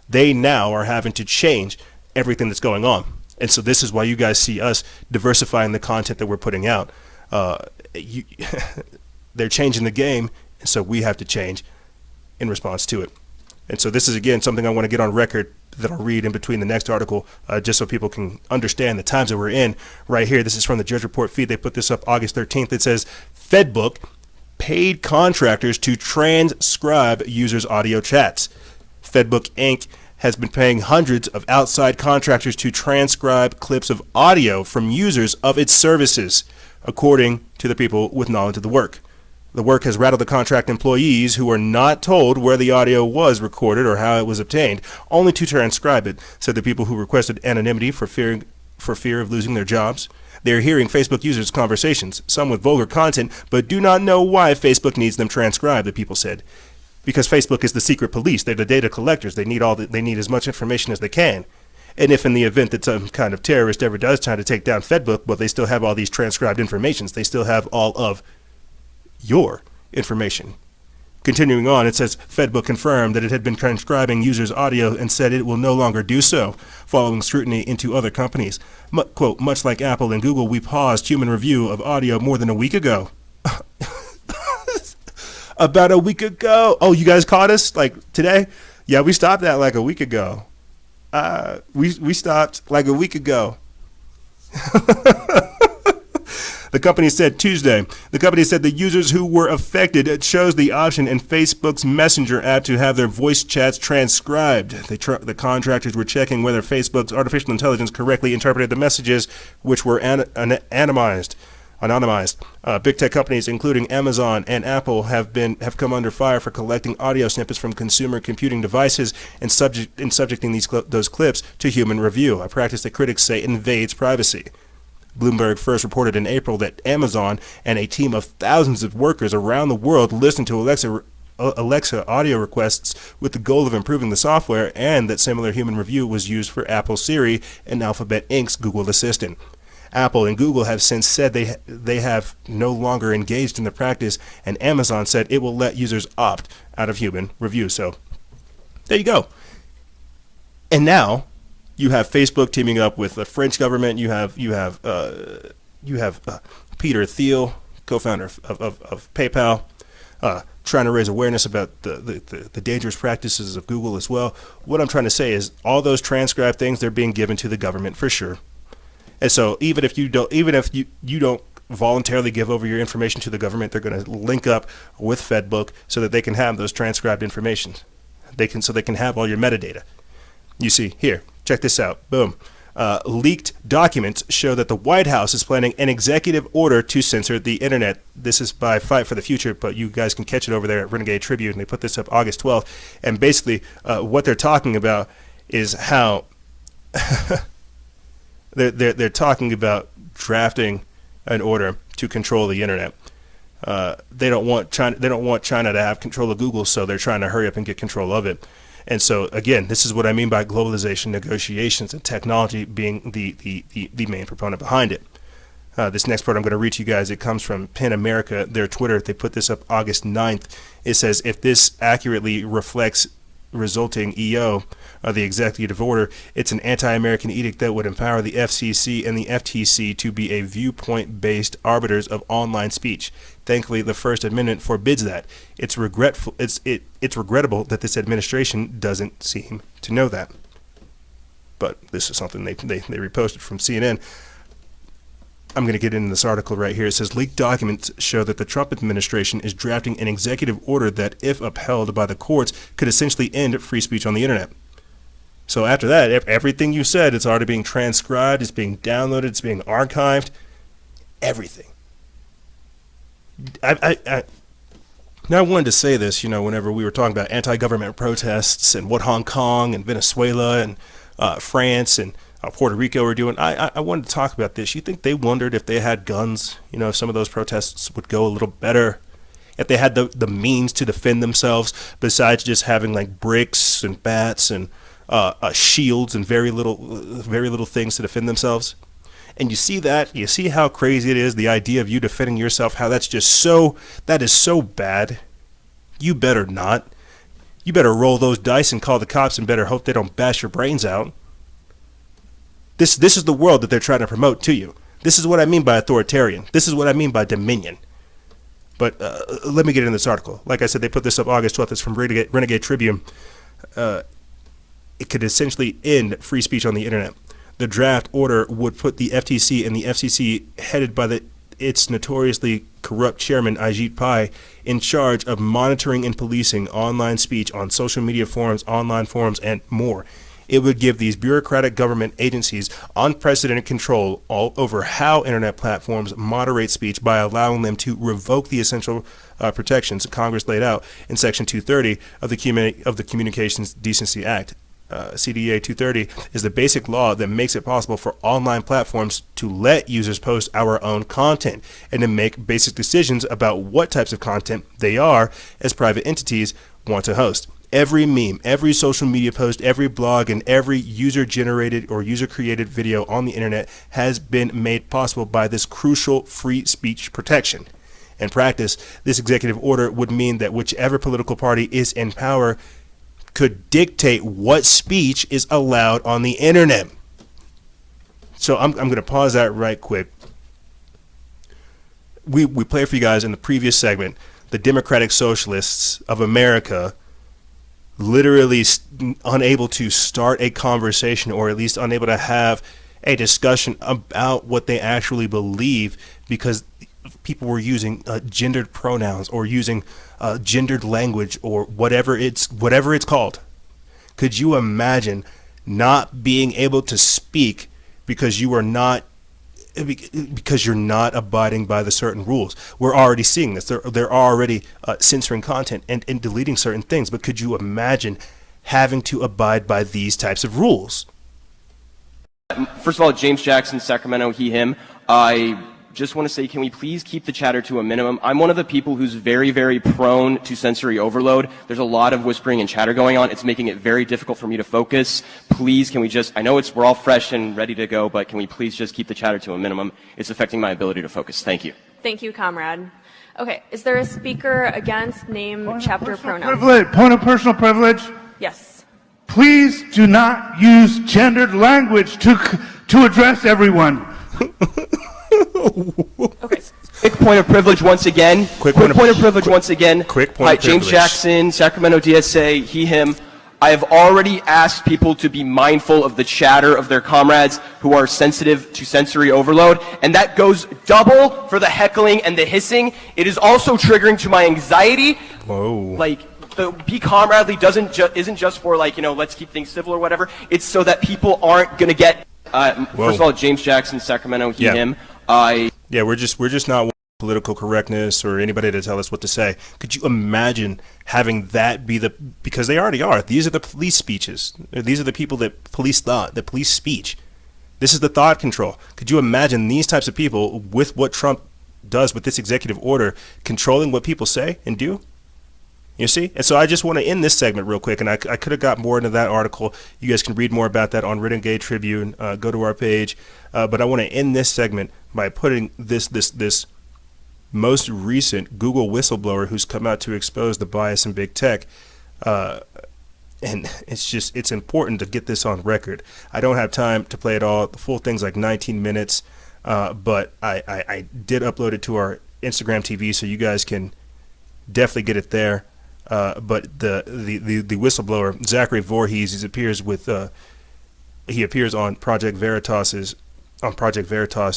they now are having to change everything that's going on. And so this is why you guys see us diversifying the content that we're putting out. They're changing the game, and so we have to change in response to it. And so this is, again, something I want to get on record that I'll read in between the next article, just so people can understand the times that we're in right here. This is from the Judge Report feed. They put this up August 13th. It says, Fedbook paid contractors to transcribe users' audio chats. Fedbook Inc. has been paying hundreds of outside contractors to transcribe clips of audio from users of its services, according to the people with knowledge of the work. The work has rattled the contract employees who are not told where the audio was recorded or how it was obtained, only to transcribe it, said the people who requested anonymity for fear of losing their jobs. They are hearing Facebook users' conversations, some with vulgar content, but do not know why Facebook needs them transcribed, the people said. Because Facebook is the secret police. They're the data collectors. They need as much information as they can. And if in the event that some kind of terrorist ever does try to take down Fedbook, well, they still have all these transcribed informations. They still have all of your information. Continuing on, it says, Fedbook confirmed that it had been transcribing users' audio and said it will no longer do so, following scrutiny into other companies. Quote, much like Apple and Google, we paused human review of audio more than a week ago. About a week ago. Oh, you guys caught us like today? Yeah, we stopped that like a week ago. We stopped like a week ago. The company said Tuesday. The company said the users who were affected chose the option in Facebook's Messenger app to have their voice chats transcribed. The contractors were checking whether Facebook's artificial intelligence correctly interpreted the messages, which were anonymized. Big tech companies, including Amazon and Apple, have come under fire for collecting audio snippets from consumer computing devices and subjecting those clips to human review, a practice that critics say invades privacy. Bloomberg first reported in April that Amazon and a team of thousands of workers around the world listened to Alexa audio requests with the goal of improving the software, and that similar human review was used for Apple Siri and Alphabet Inc.'s Google Assistant. Apple and Google have since said they have no longer engaged in the practice, and Amazon said it will let users opt out of human review. So there you go. And now you have Facebook teaming up with the French government. You have Peter Thiel, co-founder of PayPal, trying to raise awareness about the dangerous practices of Google as well. What I'm trying to say is all those transcribed things, they're being given to the government for sure. And so even if you don't voluntarily give over your information to the government, they're going to link up with Fedbook so that they can have those transcribed information. They can have all your metadata. You see here, check this out. Boom. Leaked documents show that the White House is planning an executive order to censor the internet. This is by Fight for the Future, but you guys can catch it over there at Renegade Tribune. And they put this up August 12th. And basically, what they're talking about is how they're talking about drafting an order to control the internet. They don't want China to have control of Google, so they're trying to hurry up and get control of it. And so, again, this is what I mean by globalization negotiations and technology being the main proponent behind it. This next part I'm going to read to you guys. It comes from PEN America, their Twitter. They put this up August 9th. It says, if this accurately reflects resulting EO of the executive order, it's an anti-American edict that would empower the FCC and the FTC to be a viewpoint-based arbiters of online speech. Thankfully, the First Amendment forbids that. It's regrettable that this administration doesn't seem to know that. But this is something they reposted from CNN. I'm going to get into this article right here. It says, leaked documents show that the Trump administration is drafting an executive order that, if upheld by the courts, could essentially end free speech on the internet. So after that, everything you said, it's already being transcribed, it's being downloaded, it's being archived, everything. I wanted to say this, whenever we were talking about anti-government protests and what Hong Kong and Venezuela and France and Puerto Rico are doing. I wanted to talk about this. You think they wondered if they had guns, if some of those protests would go a little better, if they had the means to defend themselves besides just having like bricks and bats and shields and very little things to defend themselves? And you see how crazy it is, the idea of you defending yourself, how that is so bad. You better not. You better roll those dice and call the cops and better hope they don't bash your brains out. This is the world that they're trying to promote to you. This is what I mean by authoritarian. This is what I mean by dominion. But let me get into this article. Like I said, they put this up August 12th. It's from Renegade Tribune. It could essentially end free speech on the internet. The draft order would put the FTC and the FCC, headed by its notoriously corrupt chairman, Ajit Pai, in charge of monitoring and policing online speech on social media forums, online forums, and more. It would give these bureaucratic government agencies unprecedented control all over how internet platforms moderate speech by allowing them to revoke the essential protections Congress laid out in Section 230 of the Communications Decency Act. CDA 230 is the basic law that makes it possible for online platforms to let users post our own content and to make basic decisions about what types of content they are, as private entities, want to host. Every meme, every social media post, every blog, and every user-generated or user-created video on the internet has been made possible by this crucial free speech protection. In practice, this executive order would mean that whichever political party is in power could dictate what speech is allowed on the internet. So I'm going to pause that right quick. We played for you guys in the previous segment, the Democratic Socialists of America literally unable to start a conversation, or at least unable to have a discussion about what they actually believe, because people were using gendered pronouns or using gendered language or whatever it's called. Could you imagine not being able to speak because you're not abiding by the certain rules? We're already seeing this. They're already censoring content and deleting certain things. But could you imagine having to abide by these types of rules? First of all, James Jackson, Sacramento, he, him. I just want to say, can we please keep the chatter to a minimum? I'm one of the people who's very, very prone to sensory overload. There's a lot of whispering and chatter going on. It's making it very difficult for me to focus. Please, can we I know we're all fresh and ready to go, but can we please just keep the chatter to a minimum? It's affecting my ability to focus. Thank you. Thank you, comrade. Okay, is there a speaker against name, chapter, pronoun? Point of personal privilege. Yes. Please do not use gendered language to address everyone. Okay. Quick point of privilege once again. Quick point of privilege once again. Quick point Hi, of privilege. James Jackson, Sacramento DSA, he, him. I have already asked people to be mindful of the chatter of their comrades who are sensitive to sensory overload, and that goes double for the heckling and the hissing. It is also triggering to my anxiety. Whoa. Like, the be comradely isn't just for, like, let's keep things civil or whatever. It's so that people aren't going to get, first of all, James Jackson, Sacramento, he, him. Yeah, we're just not political correctness or anybody to tell us what to say. Could you imagine having that be because they already are. These are the police speeches. These are the people that police thought, that police speech. This is the thought control. Could you imagine these types of people, with what Trump does with this executive order, controlling what people say and do? You see? And so I just want to end this segment real quick, and I could have got more into that article. You guys can read more about that on Written Gay Tribune. Go to our page. But I want to end this segment by putting this most recent Google whistleblower who's come out to expose the bias in big tech. And it's important to get this on record. I don't have time to play it all. The full thing's like 19 minutes. But I did upload it to our Instagram TV, so you guys can definitely get it there. But the whistleblower Zachary Voorhees he appears on Project Veritas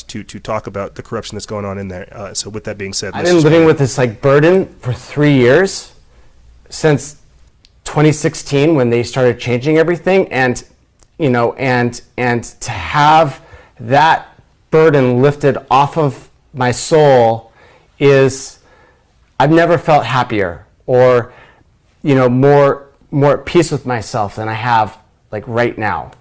to talk about the corruption that's going on in there. So with that being said, I've been living with this burden for 3 years since 2016 when they started changing everything, and to have that burden lifted off of my soul I've never felt happier or more at peace with myself than I have right now.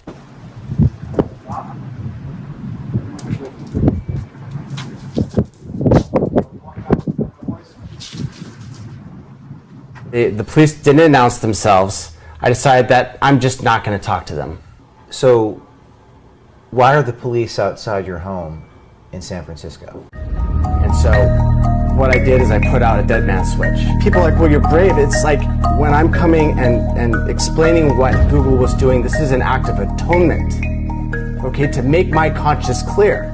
The police didn't announce themselves. I decided that I'm just not going to talk to them. So why are the police outside your home in San Francisco? And so what I did is I put out a dead man switch. People are like, well, you're brave. It's like when I'm coming and explaining what Google was doing, this is an act of atonement, okay, to make my conscience clear.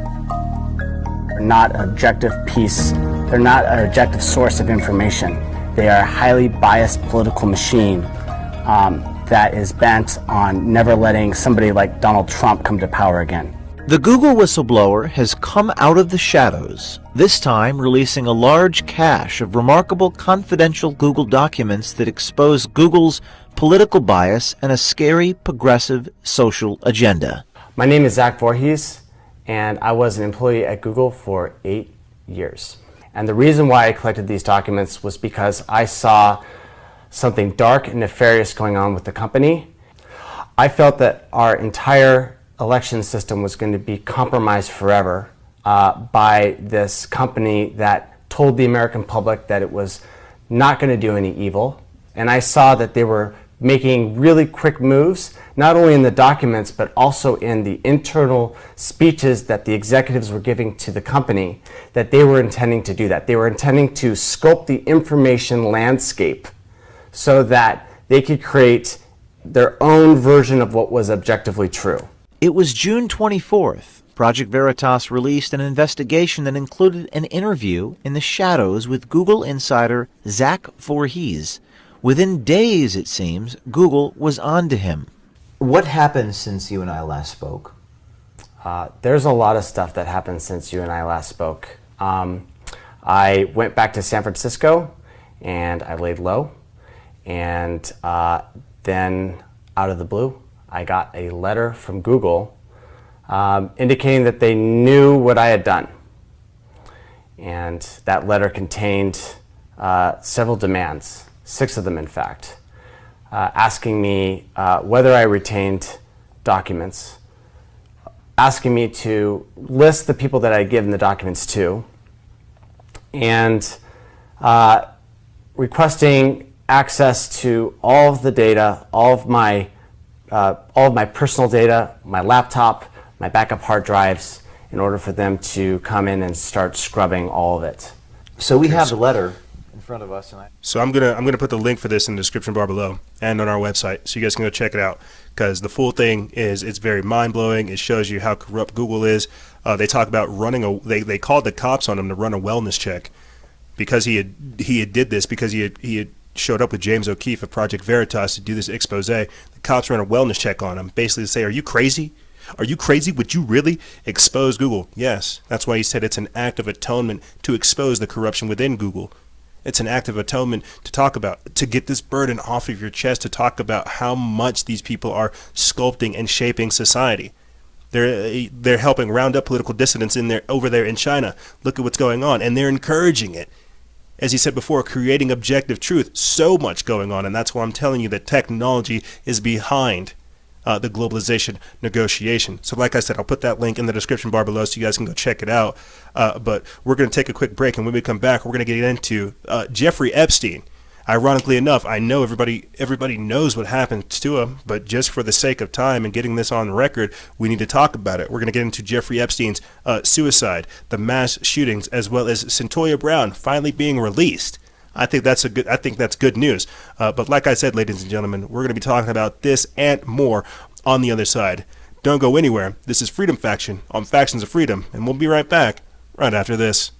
They're not an objective piece. They're not an objective source of information. They are a highly biased political machine that is bent on never letting somebody like Donald Trump come to power again. The Google whistleblower has come out of the shadows, this time releasing a large cache of remarkable confidential Google documents that expose Google's political bias and a scary progressive social agenda. My name is Zach Voorhees, and I was an employee at Google for 8 years. And the reason why I collected these documents was because I saw something dark and nefarious going on with the company. I felt that our entire election system was going to be compromised forever by this company that told the American public that it was not going to do any evil. And I saw that they were making really quick moves, not only in the documents, but also in the internal speeches that the executives were giving to the company, that they were intending to do that. They were intending to sculpt the information landscape so that they could create their own version of what was objectively true. It was June 24th. Project Veritas released an investigation that included an interview in the shadows with Google insider Zach Voorhees. Within days, it seems, Google was on to him. What happened since you and I last spoke? There's a lot of stuff that happened since you and I last spoke. I went back to San Francisco and I laid low. And then out of the blue, I got a letter from Google indicating that they knew what I had done. And that letter contained several demands. 6 of them, in fact, asking me whether I retained documents, asking me to list the people that I'd given the documents to, and requesting access to all of the data, all of my personal data, my laptop, my backup hard drives, in order for them to come in and start scrubbing all of it. So we have the letter in front of us, So I'm gonna put the link for this in the description bar below and on our website, so you guys can go check it out, because the full thing it's very mind blowing. It shows you how corrupt Google is. They talk about they called the cops on him to run a wellness check because he did this because he had showed up with James O'Keefe of Project Veritas to do this expose. The cops ran a wellness check on him, basically to say, "Are you crazy? Are you crazy? Would you really expose Google?" Yes, that's why he said it's an act of atonement to expose the corruption within Google. It's an act of atonement to talk about, to get this burden off of your chest, to talk about how much these people are sculpting and shaping society. They're helping round up political dissidents over there in China. Look at what's going on, and they're encouraging it. As he said before, creating objective truth. So much going on, and that's why I'm telling you that technology is behind the globalization negotiation. So like I said, I'll put that link in the description bar below so you guys can go check it out. But we're going to take a quick break, and when we come back, we're going to get into Jeffrey Epstein. Ironically enough, I know everybody knows what happened to him, but just for the sake of time and getting this on record, we need to talk about it. We're going to get into Jeffrey Epstein's suicide, the mass shootings, as well as Centoya Brown finally being released. I think that's good news. But like I said, ladies and gentlemen, we're going to be talking about this and more on the other side. Don't go anywhere. This is Freedom Faction on Factions of Freedom, and we'll be right back right after this.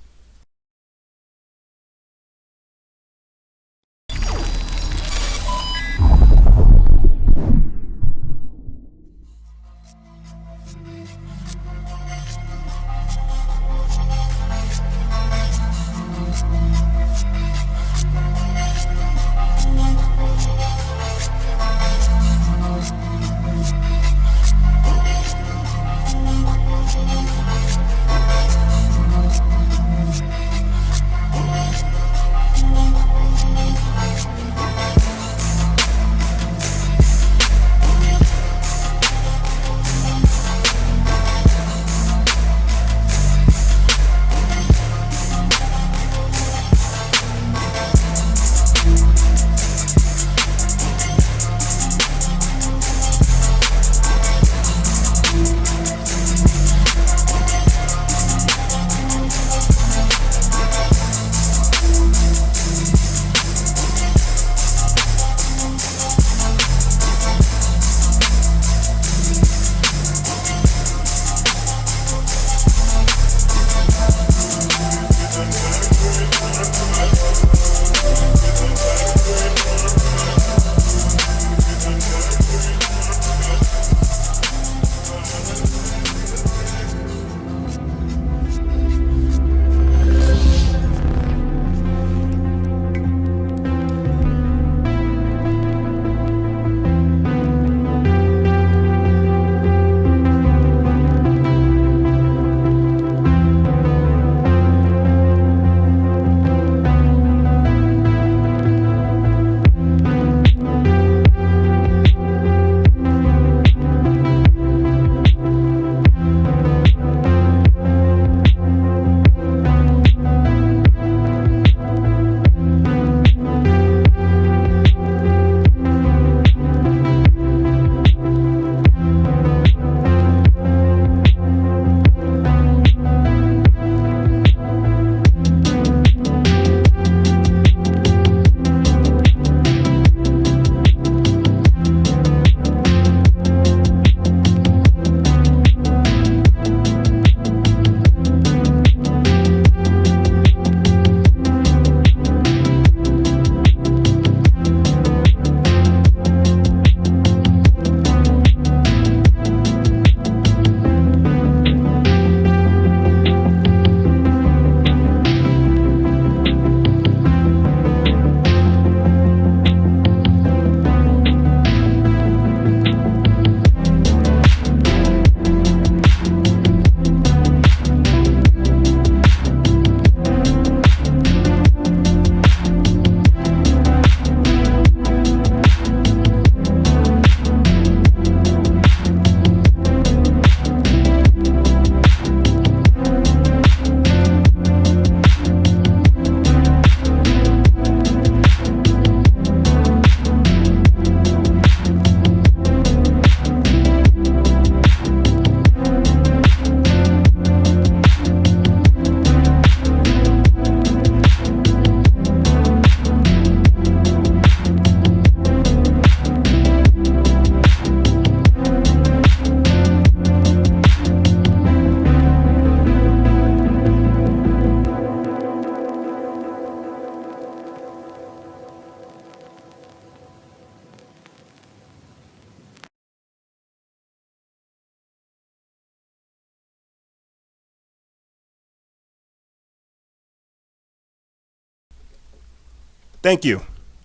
Thank you,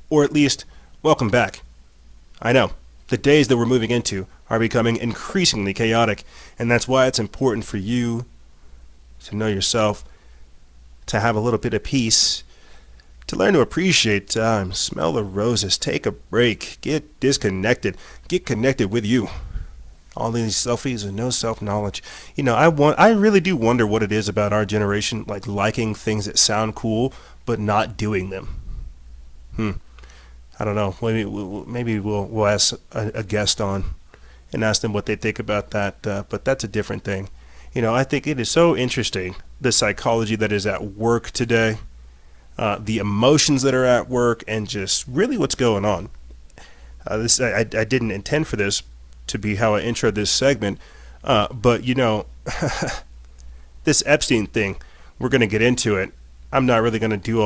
or at least, welcome back. I know, the days that we're moving into are becoming increasingly chaotic, and that's why it's important for you to know yourself, to have a little bit of peace, to learn to appreciate time, smell the roses, take a break, get disconnected, get connected with you. All these selfies and no self-knowledge. You know, I really do wonder what it is about our generation, like liking things that sound cool, but not doing them. I don't know. Maybe we'll ask a guest on and ask them what they think about that. But that's a different thing. I think it is so interesting, the psychology that is at work today, the emotions that are at work, and just really what's going on. I didn't intend for this to be how I intro this segment, but this Epstein thing, we're going to get into it. I'm not really going to do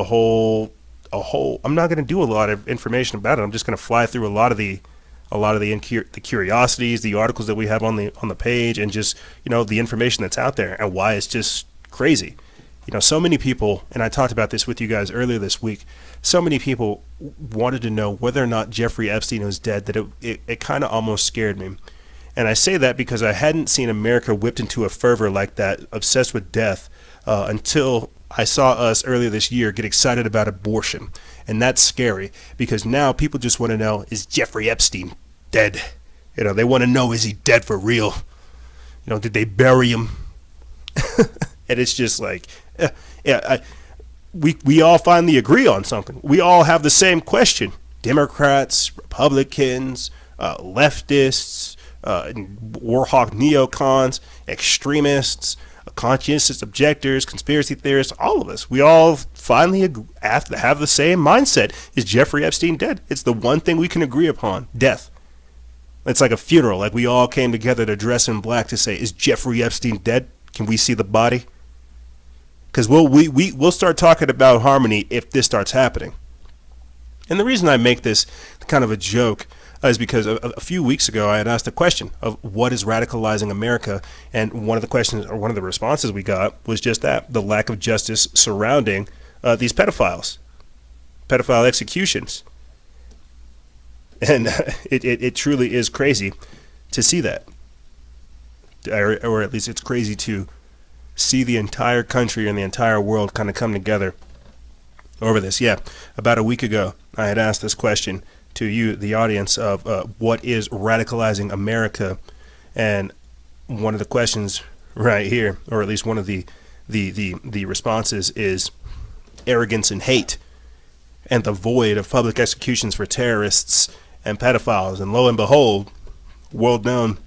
I'm not going to do a lot of information about it. I'm just going to fly through a lot of the curiosities, the articles that we have on the page, and just the information that's out there and why it's just crazy. So many people, and I talked about this with you guys earlier this week, so many people wanted to know whether or not Jeffrey Epstein was dead that it kind of almost scared me. And I say that because I hadn't seen America whipped into a fervor like that, obsessed with death, until I saw us earlier this year get excited about abortion. And that's scary because now people just want to know, is Jeffrey Epstein dead? They want to know, is he dead for real? Did they bury him? And it's just like, we all finally agree on something. We all have the same question. Democrats, Republicans, leftists, warhawk neocons, extremists, conscientious objectors, conspiracy theorists, all of us. We all finally have to have the same mindset. Is Jeffrey Epstein dead? It's the one thing we can agree upon, death. It's like a funeral, like we all came together to dress in black to say, is Jeffrey Epstein dead? Can we see the body? Because we'll start talking about harmony if this starts happening. And the reason I make this kind of a joke is because a few weeks ago I had asked a question of what is radicalizing America, and one of the questions or one of the responses we got was just that, the lack of justice surrounding these pedophile executions. And it truly is crazy to see that, or at least it's crazy to see the entire country and the entire world kind of come together over this. Yeah, about a week ago I had asked this question to you, the audience, of what is radicalizing America, and one of the questions right here, or at least one of the responses, is arrogance and hate, and the void of public executions for terrorists and pedophiles. And lo and behold, world-known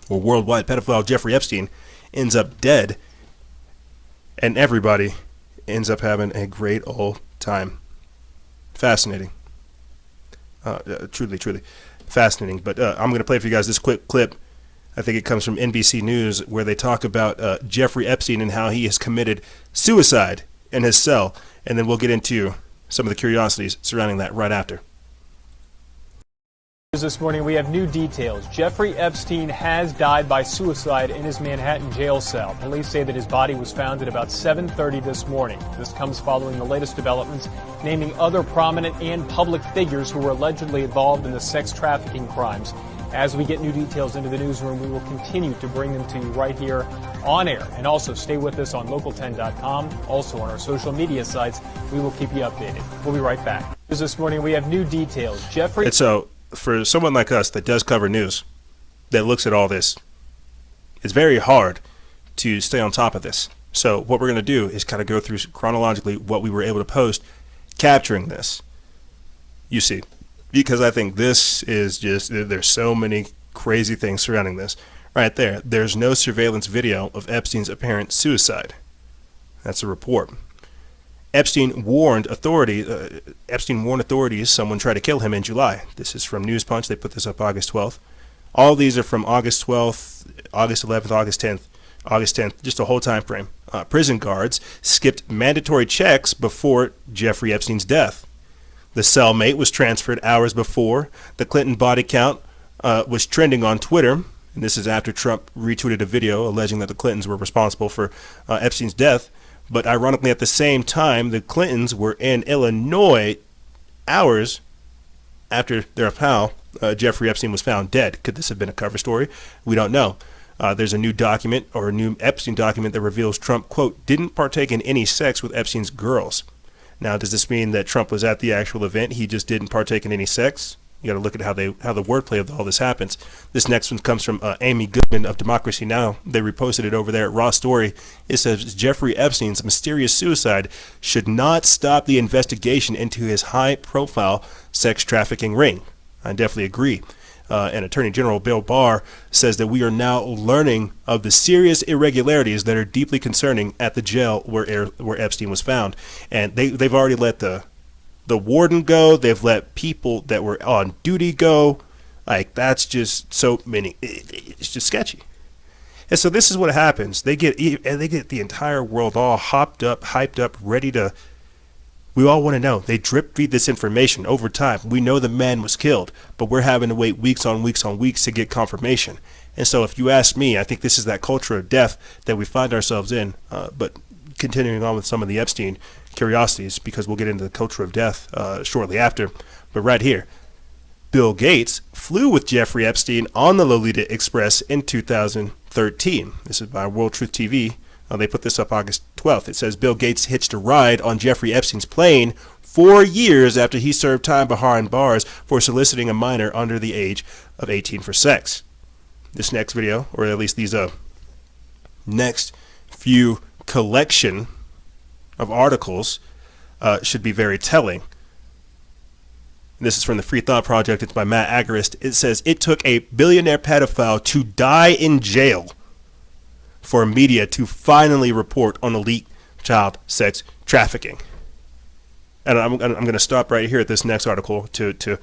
or worldwide pedophile Jeffrey Epstein ends up dead, and everybody ends up having a great old time. Fascinating. Truly fascinating. But I'm going to play for you guys this quick clip. I think it comes from NBC News, where they talk about Jeffrey Epstein and how he has committed suicide in his cell. And then we'll get into some of the curiosities surrounding that right after. This morning we have new details. Jeffrey Epstein has died by suicide in his Manhattan jail cell. Police say that his body was found at about 7:30 this morning. This comes following the latest developments naming other prominent and public figures who were allegedly involved in the sex trafficking crimes. As we get new details into the newsroom, we will continue to bring them to you right here on air. And also stay with us on local10.com. Also on our social media sites, we will keep you updated. We'll be right back. This morning we have new details. Jeffrey... For someone like us that does cover news, that looks at all this, it's very hard to stay on top of this. So what we're going to do is kind of go through chronologically what we were able to post, capturing this. You see, because I think this is just, there's so many crazy things surrounding this. Right there, there's no surveillance video of Epstein's apparent suicide. That's a report. Epstein warned authorities someone tried to kill him in July. This is from News Punch. They put this up August 12th. All these are from August 12th, August 11th, August 10th, just a whole time frame. Prison guards skipped mandatory checks before Jeffrey Epstein's death. The cellmate was transferred hours before. The Clinton body count was trending on Twitter. And this is after Trump retweeted a video alleging that the Clintons were responsible for Epstein's death. But ironically, at the same time, the Clintons were in Illinois hours after their pal, Jeffrey Epstein, was found dead. Could this have been a cover story? We don't know. There's a new document, or a new Epstein document, that reveals Trump, quote, didn't partake in any sex with Epstein's girls. Now, does this mean that Trump was at the actual event? He just didn't partake in any sex? You got to look at how the wordplay of all this happens. This next one comes from Amy Goodman of Democracy Now! They reposted it over there at Raw Story. It says Jeffrey Epstein's mysterious suicide should not stop the investigation into his high-profile sex trafficking ring. I definitely agree. And Attorney General Bill Barr says that we are now learning of the serious irregularities that are deeply concerning at the jail where Epstein was found. And they've already let the warden go. They've let people that were on duty go. Like, that's just so many. It's just sketchy. And so this is what happens. They get the entire world all hyped up, ready to. We all want to know. They drip feed this information over time. We know the man was killed, but we're having to wait weeks on weeks on weeks to get confirmation. And so if you ask me, I think this is that culture of death that we find ourselves in. But continuing on with some of the Epstein curiosities, because we'll get into the culture of death shortly after. But right here, Bill Gates flew with Jeffrey Epstein on the Lolita Express in 2013. This is by World Truth TV. They put this up August 12th. It says Bill Gates hitched a ride on Jeffrey Epstein's plane 4 years after he served time behind bars for soliciting a minor under the age of 18 for sex. This next video, or at least these next few collection of articles should be very telling. This is from the Free Thought Project. It's by Matt Agarist. It says it took a billionaire pedophile to die in jail for media to finally report on elite child sex trafficking. And I'm going to stop right here at this next article to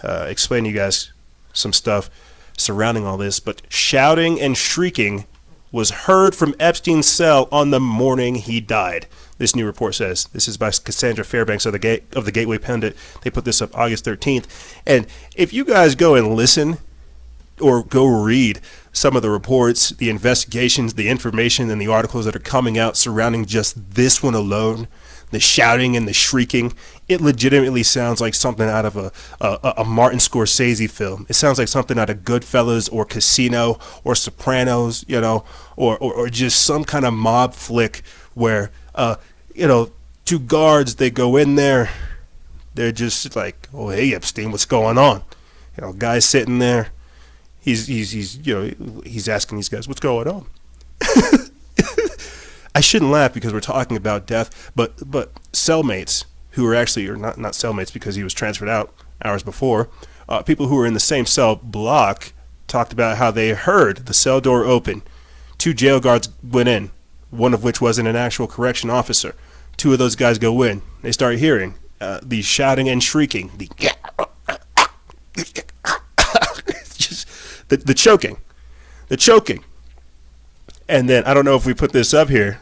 explain to you guys some stuff surrounding all this. But shouting and shrieking was heard from Epstein's cell on the morning he died. This new report says. This is by Cassandra Fairbanks of the Gateway Pundit. They put this up August 13th. And if you guys go and listen or go read some of the reports, the investigations, the information, and the articles that are coming out surrounding just this one alone, the shouting and the shrieking, it legitimately sounds like something out of a Martin Scorsese film. It sounds like something out of Goodfellas or Casino or Sopranos, you know, or just some kind of mob flick where, two guards, they go in there, they're just like, oh, hey, Epstein, what's going on? Guy's sitting there. He's asking these guys, what's going on? I shouldn't laugh because we're talking about death, but cellmates who are actually, or not cellmates because he was transferred out hours before, people who were in the same cell block talked about how they heard the cell door open. 2 jail guards went in, one of which wasn't an actual correction officer. 2 of those guys go in. They start hearing the shouting and shrieking, the choking. And then, I don't know if we put this up here.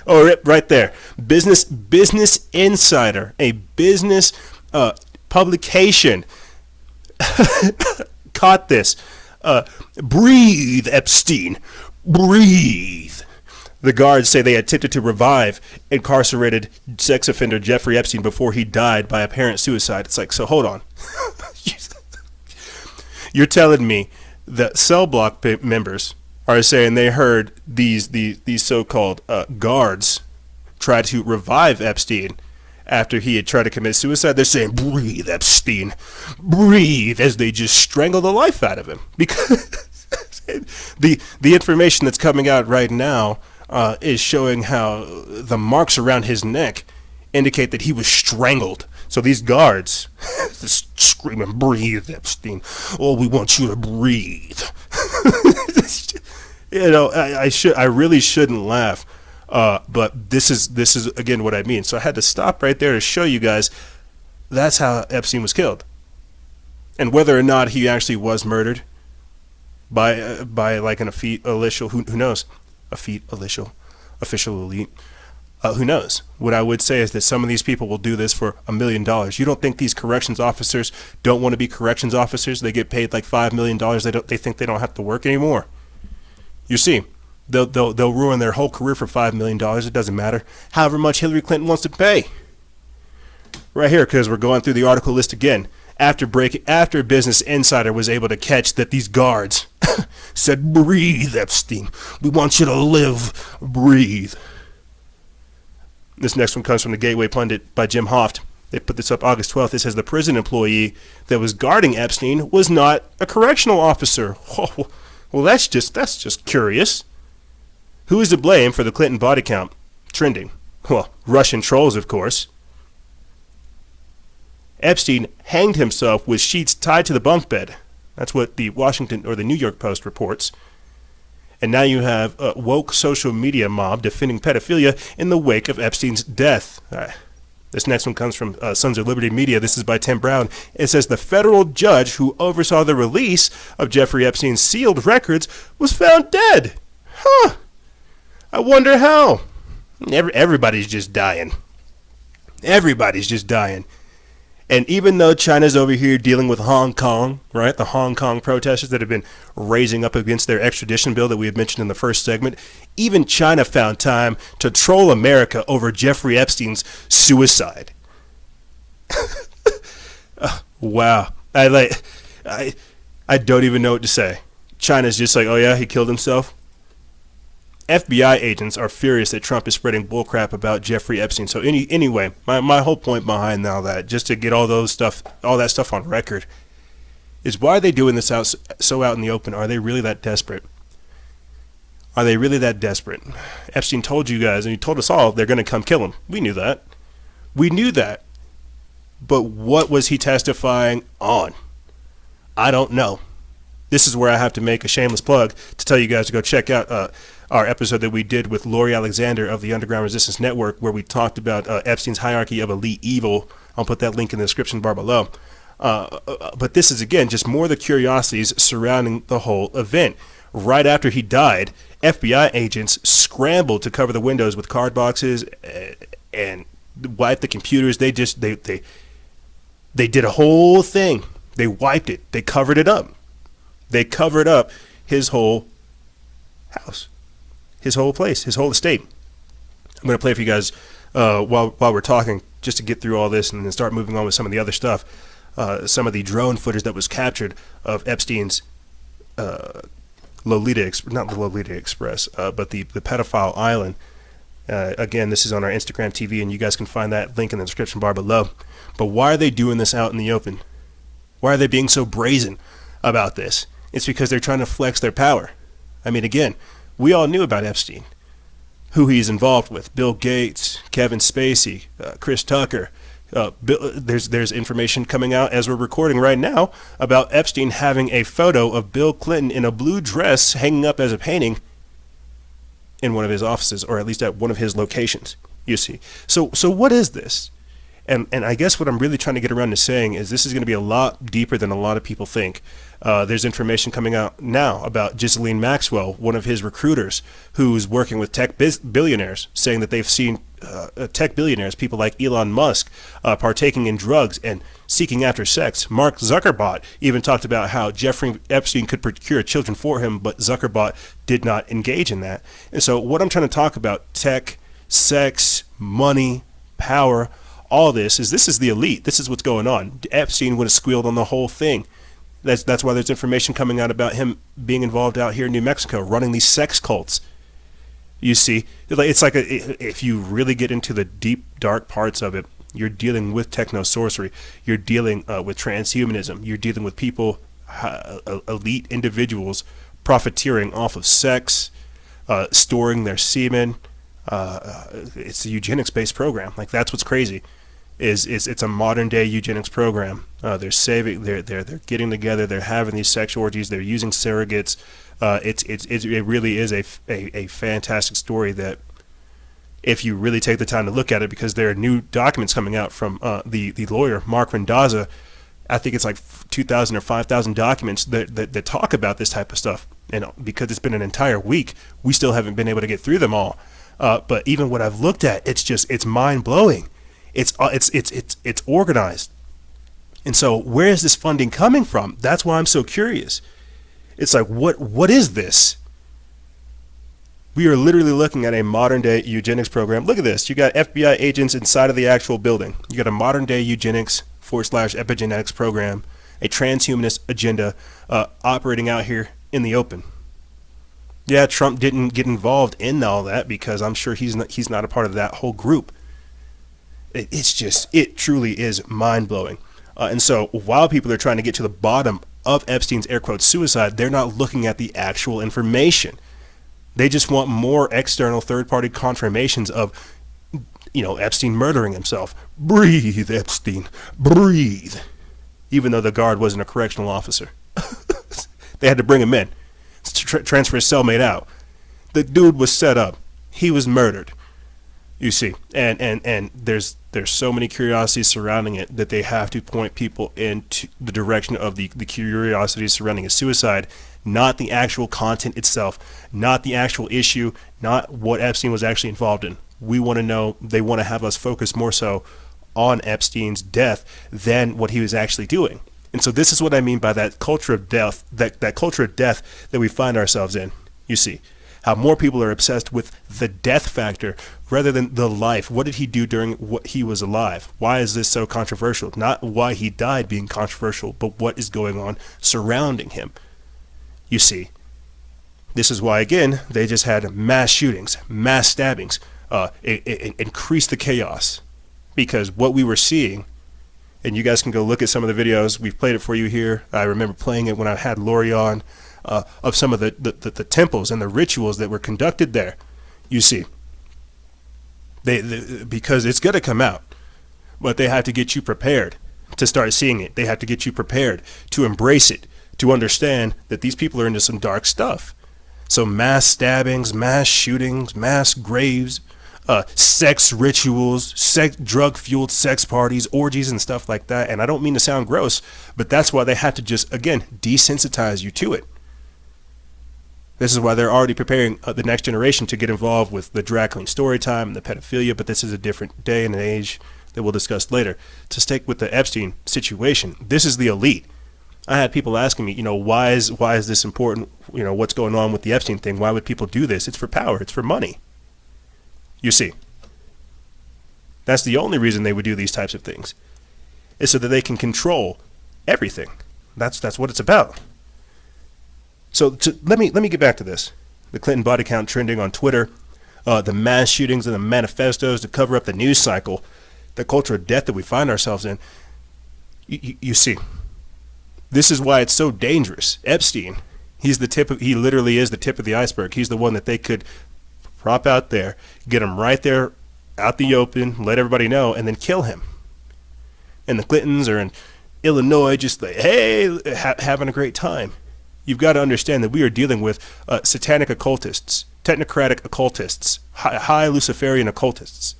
Oh, right there. Business Insider, a business publication, caught this. Breathe, Epstein. Breathe. The guards say they attempted to revive incarcerated sex offender Jeffrey Epstein before he died by apparent suicide. It's like, so hold on. You're telling me that cell block members are saying they heard these so-called guards try to revive Epstein after he had tried to commit suicide? They're saying, breathe, Epstein, breathe, as they just strangle the life out of him. Because the information that's coming out right now is showing how the marks around his neck indicate that he was strangled. So these guards just screaming, breathe, Epstein. Oh, we want you to breathe. I really shouldn't laugh. But this is again what I mean. So I had to stop right there to show you guys that's how Epstein was killed. And whether or not he actually was murdered by like an official, who knows? Official elite. Who knows? What I would say is that some of these people will do this for $1 million. You don't think these corrections officers don't want to be corrections officers? They get paid like $5 million. They think they don't have to work anymore. You see, they'll ruin their whole career for $5 million. It doesn't matter. However much Hillary Clinton wants to pay. Right here, because we're going through the article list again. After Business Insider was able to catch that these guards said, breathe, Epstein. We want you to live. Breathe. This next one comes from the Gateway Pundit by Jim Hoft. They put this up August 12th. It says the prison employee that was guarding Epstein was not a correctional officer. Oh, well, that's just curious. Who is to blame for the Clinton body count trending? Well, Russian trolls, of course. Epstein hanged himself with sheets tied to the bunk bed. That's what the Washington or the New York Post reports. And now you have a woke social media mob defending pedophilia in the wake of Epstein's death. This next one comes from Sons of Liberty Media. This is by Tim Brown. It says the federal judge who oversaw the release of Jeffrey Epstein's sealed records was found dead. Huh. I wonder how. Everybody's just dying. Everybody's just dying. And even though China's over here dealing with Hong Kong, right, the Hong Kong protesters that have been raising up against their extradition bill that we had mentioned in the first segment, even China found time to troll America over Jeffrey Epstein's suicide. Wow. I don't even know what to say. China's just like, oh yeah, he killed himself. FBI agents are furious that Trump is spreading bullcrap about Jeffrey Epstein. So anyway, my whole point behind all that, just to get all that stuff on record, is why are they doing this out in the open? Are they really that desperate? Are they really that desperate? Epstein told you guys, and he told us all, they're going to come kill him. We knew that. We knew that. But what was he testifying on? I don't know. This is where I have to make a shameless plug to tell you guys to go check out our episode that we did with Lori Alexander of the Underground Resistance Network, where we talked about Epstein's hierarchy of elite evil. I'll put that link in the description bar below. But this is, again, just more of the curiosities surrounding the whole event. Right after he died, FBI agents scrambled to cover the windows with card boxes and wipe the computers. They did a whole thing. They wiped it. They covered it up. They covered up his whole house, his whole place, his whole estate. I'm going to play for you guys while we're talking, just to get through all this and then start moving on with some of the other stuff. Some of the drone footage that was captured of Epstein's not the Lolita Express, but the pedophile island. Again, this is on our Instagram TV, and you guys can find that link in the description bar below. But why are they doing this out in the open? Why are they being so brazen about this? It's because they're trying to flex their power. I mean, again, we all knew about Epstein, who he's involved with: Bill Gates, Kevin Spacey, Chris Tucker. There's information coming out as we're recording right now about Epstein having a photo of Bill Clinton in a blue dress hanging up as a painting in one of his offices, or at least at one of his locations, you see. So what is this? And I guess what I'm really trying to get around to saying is this is going to be a lot deeper than a lot of people think. There's information coming out now about Ghislaine Maxwell, one of his recruiters, who's working with tech billionaires, saying that they've seen tech billionaires, people like Elon Musk, partaking in drugs and seeking after sex. Mark Zuckerberg even talked about how Jeffrey Epstein could procure children for him, but Zuckerberg did not engage in that. And so what I'm trying to talk about, tech, sex, money, power, all this is the elite. This is what's going on. Epstein would have squealed on the whole thing. That's why there's information coming out about him being involved out here in New Mexico, running these sex cults. You see, it's like if you really get into the deep, dark parts of it, you're dealing with techno-sorcery. You're dealing with transhumanism. You're dealing with people, elite individuals, profiteering off of sex, storing their semen. It's a eugenics-based program. Like, that's what's crazy. It's a modern day eugenics program. They're getting together. They're having these sex orgies. They're using surrogates. It really is a fantastic story that, if you really take the time to look at it, because there are new documents coming out from the lawyer Mark Randazza. I think it's like 2,000 or 5,000 documents that talk about this type of stuff. And because it's been an entire week, we still haven't been able to get through them all. But even what I've looked at, it's mind blowing. It's organized. And so where is this funding coming from? That's why I'm so curious. It's like, what is this? We are literally looking at a modern day eugenics program. Look at this. You got FBI agents inside of the actual building. You got a modern day eugenics / epigenetics program, a transhumanist agenda operating out here in the open. Yeah, Trump didn't get involved in all that because I'm sure he's not a part of that whole group. it truly is mind-blowing. And so while people are trying to get to the bottom of Epstein's air quotes suicide, they're not looking at the actual information. They just want more external third-party confirmations of, Epstein murdering himself. Breathe, Epstein, breathe. Even though the guard wasn't a correctional officer. They had to bring him in, transfer his cellmate out. The dude was set up. He was murdered. You see, and there's so many curiosities surrounding it that they have to point people into the direction of the curiosities surrounding a suicide, not the actual content itself, not the actual issue, not what Epstein was actually involved in. We want to know, they want to have us focus more so on Epstein's death than what he was actually doing. And so this is what I mean by that culture of death, that culture of death that we find ourselves in. You see, how more people are obsessed with the death factor rather than the life. What did he do during what he was alive? Why is this so controversial? Not why he died being controversial, but what is going on surrounding him. You see, this is why, again, they just had mass shootings, mass stabbings, increase the chaos. Because what we were seeing, and you guys can go look at some of the videos, we've played it for you here. I remember playing it when I had Lori on, of some of the temples and the rituals that were conducted there. You see, because it's going to come out, but they have to get you prepared to start seeing it. They have to get you prepared to embrace it, to understand that these people are into some dark stuff. So mass stabbings, mass shootings, mass graves, sex rituals, drug-fueled sex parties, orgies, and stuff like that. And I don't mean to sound gross, but that's why they have to just, again, desensitize you to it. This is why they're already preparing the next generation to get involved with the drag queen story time and the pedophilia, but this is a different day and an age that we'll discuss later. To stick with the Epstein situation, this is the elite. I had people asking me, why is this important? What's going on with the Epstein thing? Why would people do this? It's for power. It's for money. You see, that's the only reason they would do these types of things, is so that they can control everything. That's what it's about. So let me get back to this. The Clinton body count trending on Twitter, the mass shootings and the manifestos to cover up the news cycle, the culture of death that we find ourselves in. You see, this is why it's so dangerous. Epstein, he literally is the tip of the iceberg. He's the one that they could prop out there, get him right there out the open, let everybody know, and then kill him. And the Clintons are in Illinois just like, hey, having a great time. You've got to understand that we are dealing with satanic occultists, technocratic occultists, high Luciferian occultists,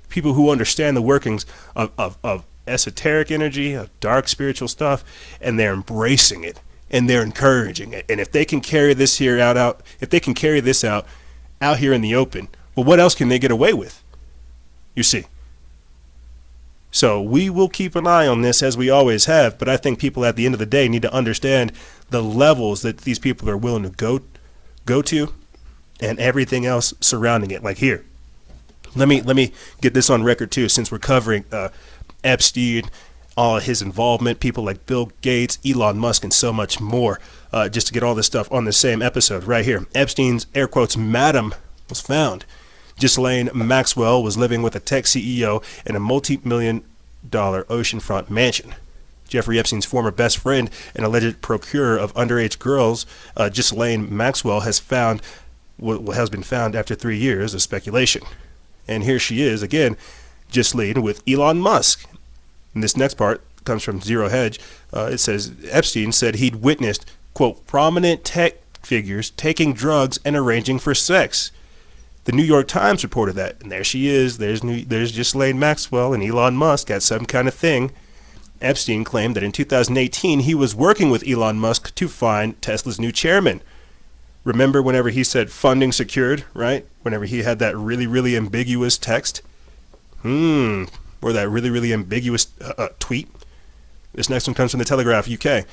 people who understand the workings of esoteric energy, of dark spiritual stuff, and they're embracing it and they're encouraging it. And if they can carry this here out, out here in the open, well, what else can they get away with? You see. So we will keep an eye on this as we always have, but I think people at the end of the day need to understand the levels that these people are willing to go to and everything else surrounding it. Like here, let me get this on record too, since we're covering Epstein, all his involvement, people like Bill Gates, Elon Musk, and so much more, just to get all this stuff on the same episode right here. Epstein's, air quotes, madam was found. Ghislaine Maxwell was living with a tech CEO in a multi-million-dollar oceanfront mansion. Jeffrey Epstein's former best friend and alleged procurer of underage girls, Ghislaine Maxwell, has been found after 3 years of speculation. And here she is again, Ghislaine with Elon Musk. And this next part comes from Zero Hedge. It says Epstein said he'd witnessed, quote, prominent tech figures taking drugs and arranging for sex. The New York Times reported that, and there she is. There's Ghislaine Maxwell and Elon Musk at some kind of thing. Epstein claimed that in 2018 he was working with Elon Musk to find Tesla's new chairman. Remember whenever he said funding secured, right? Whenever he had that really, really ambiguous text? Or that really, really ambiguous tweet? This next one comes from the Telegraph, UK.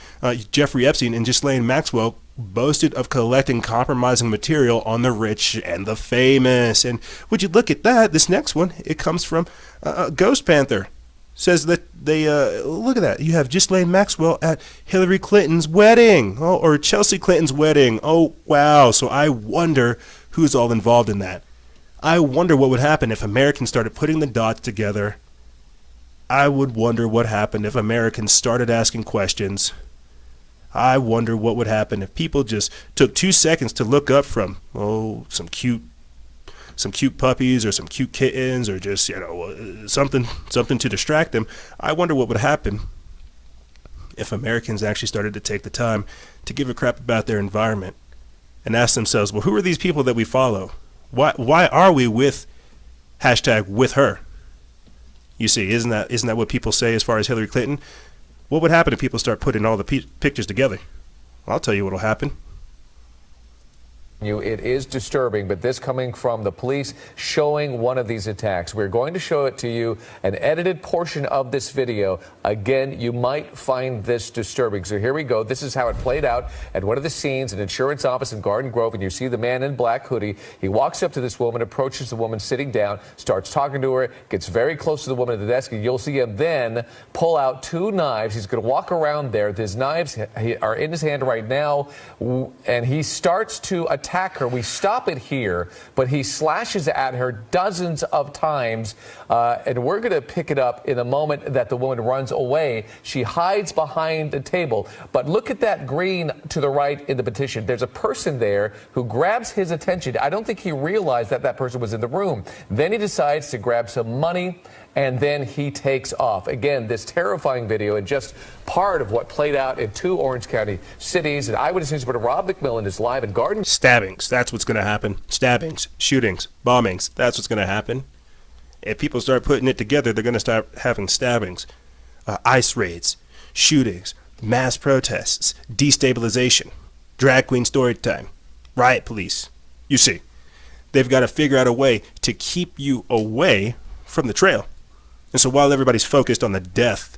Jeffrey Epstein and Ghislaine Maxwell boasted of collecting compromising material on the rich and the famous. And would you look at that? This next one, it comes from Ghost Panther. Says that they, look at that. You have Ghislaine Maxwell at Hillary Clinton's wedding. Oh, or Chelsea Clinton's wedding. Oh, wow. So I wonder who's all involved in that. I wonder what would happen if Americans started putting the dots together I would wonder what happened if Americans started asking questions. I wonder what would happen if people just took 2 seconds to look up from, some cute puppies or some cute kittens or just, something to distract them. I wonder what would happen if Americans actually started to take the time to give a crap about their environment and ask themselves, well, who are these people that we follow? Why are we with #with her? You see, isn't that what people say as far as Hillary Clinton? What would happen if people start putting all the pictures together? Well, I'll tell you what'll happen. It is disturbing, but this coming from the police showing one of these attacks. We're going to show it to you, an edited portion of this video. Again, you might find this disturbing. So here we go. This is how it played out at one of the scenes, an insurance office in Garden Grove, and you see the man in black hoodie. He walks up to this woman, approaches the woman sitting down, starts talking to her, gets very close to the woman at the desk, and you'll see him then pull out 2 knives. He's going to walk around there. His knives are in his hand right now, and he starts to attack her. We stop it here, but he slashes at her dozens of times, and we're going to pick it up in a moment that the woman runs away. She hides behind the table, but look at that green to the right in the petition. There's a person there who grabs his attention. I don't think he realized that that person was in the room. Then he decides to grab some money, and then he takes off. Again, this terrifying video and just part of what played out in 2 Orange County cities. And Eyewitness News reporter Rob McMillan is live in Garden. Stabbings, that's what's going to happen. Stabbings, shootings, bombings, that's what's going to happen. If people start putting it together, they're going to start having stabbings, ICE raids, shootings, mass protests, destabilization, drag queen story time, riot police. You see, they've got to figure out a way to keep you away from the trail. And so while everybody's focused on the death,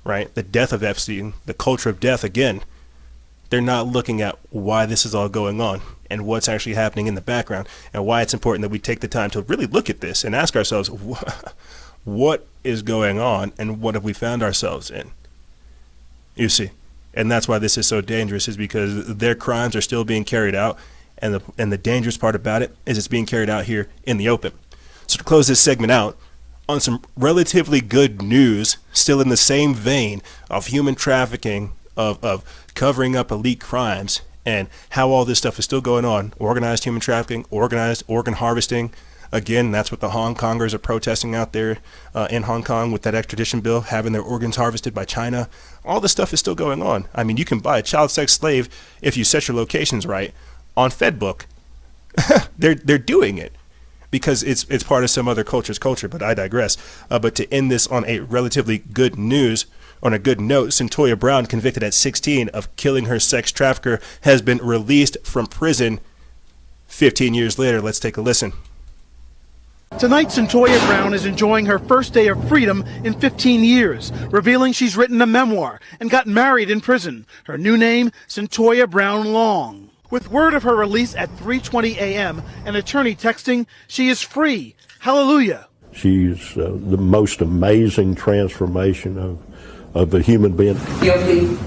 right, the death of Epstein, the culture of death again, they're not looking at why this is all going on and what's actually happening in the background and why it's important that we take the time to really look at this and ask ourselves, what is going on and what have we found ourselves in? You see, and that's why this is so dangerous, is because their crimes are still being carried out, and the dangerous part about it is it's being carried out here in the open. So to close this segment out, on some relatively good news, still in the same vein of human trafficking, of covering up elite crimes, and how all this stuff is still going on, organized human trafficking, organized organ harvesting. Again, that's what the Hong Kongers are protesting out there in Hong Kong with that extradition bill, having their organs harvested by China. All this stuff is still going on. I mean, you can buy a child sex slave if you set your locations right on FedBook. They're doing it, because it's part of some other culture's culture, but I digress. But to end this on a relatively good news, on a good note, Centoya Brown, convicted at 16 of killing her sex trafficker, has been released from prison 15 years later. Let's take a listen. Tonight, Centoya Brown is enjoying her first day of freedom in 15 years, revealing she's written a memoir and got married in prison. Her new name, Centoya Brown Long. With word of her release at 3:20 a.m., an attorney texting, she is free. Hallelujah. She's the most amazing transformation of a human being.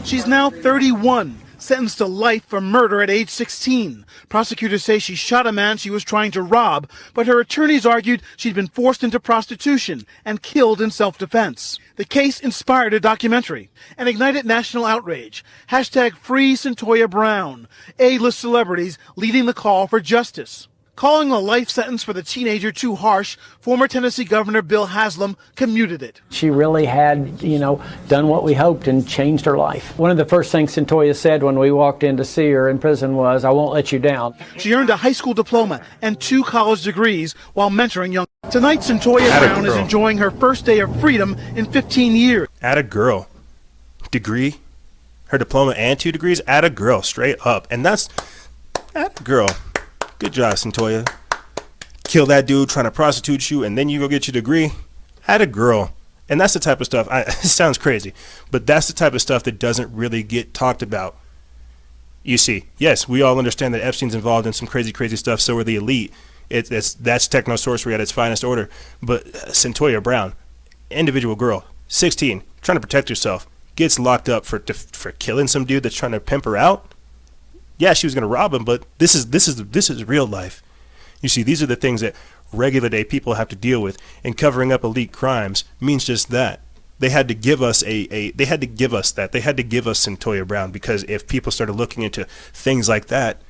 She's now 31, sentenced to life for murder at age 16. Prosecutors say she shot a man she was trying to rob, but her attorneys argued she'd been forced into prostitution and killed in self-defense. The case inspired a documentary and ignited national outrage. Hashtag Free Centoya Brown. A-list celebrities leading the call for justice. Calling the life sentence for the teenager too harsh, former Tennessee Governor Bill Haslam commuted it. She really had, done what we hoped and changed her life. One of the first things Centoya said when we walked in to see her in prison was, "I won't let you down." She earned a high school diploma and 2 college degrees while mentoring young. Tonight, Centoya Brown is enjoying her first day of freedom in 15 years. Atta girl. Degree, her diploma and 2 degrees, atta girl, straight up. And that's atta girl. Good job, Centoya. Kill that dude trying to prostitute you, and then you go get your degree. Atta girl. And that's the type of stuff, it sounds crazy, but that's the type of stuff that doesn't really get talked about. You see, yes, we all understand that Epstein's involved in some crazy, crazy stuff, so are the elite. That's techno-sorcery at its finest order. But Centoya Brown, individual girl, 16, trying to protect herself, gets locked up for killing some dude that's trying to pimp her out. Yeah, she was going to rob him, but this is real life. You see, these are the things that regular day people have to deal with, and covering up elite crimes means just that. they had to give us they had to give us Centoya Brown, because if people started looking into things like that,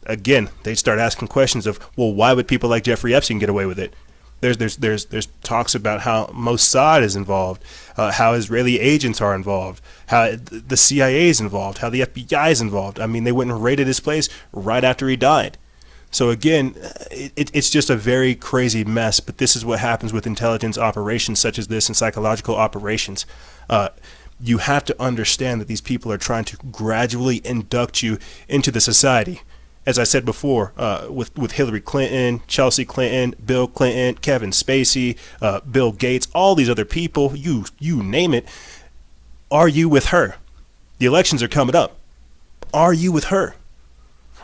again, they'd start asking questions of, well, why would people like Jeffrey Epstein get away with it? There's talks about how Mossad is involved, how Israeli agents are involved, how the CIA is involved, how the FBI is involved. I mean, they went and raided his place right after he died. So again, it's just a very crazy mess, but this is what happens with intelligence operations such as this and psychological operations. You have to understand that these people are trying to gradually induct you into the society. As I said before, with Hillary Clinton, Chelsea Clinton, Bill Clinton, Kevin Spacey, Bill Gates, all these other people, you name it, are you with her? The elections are coming up. Are you with her?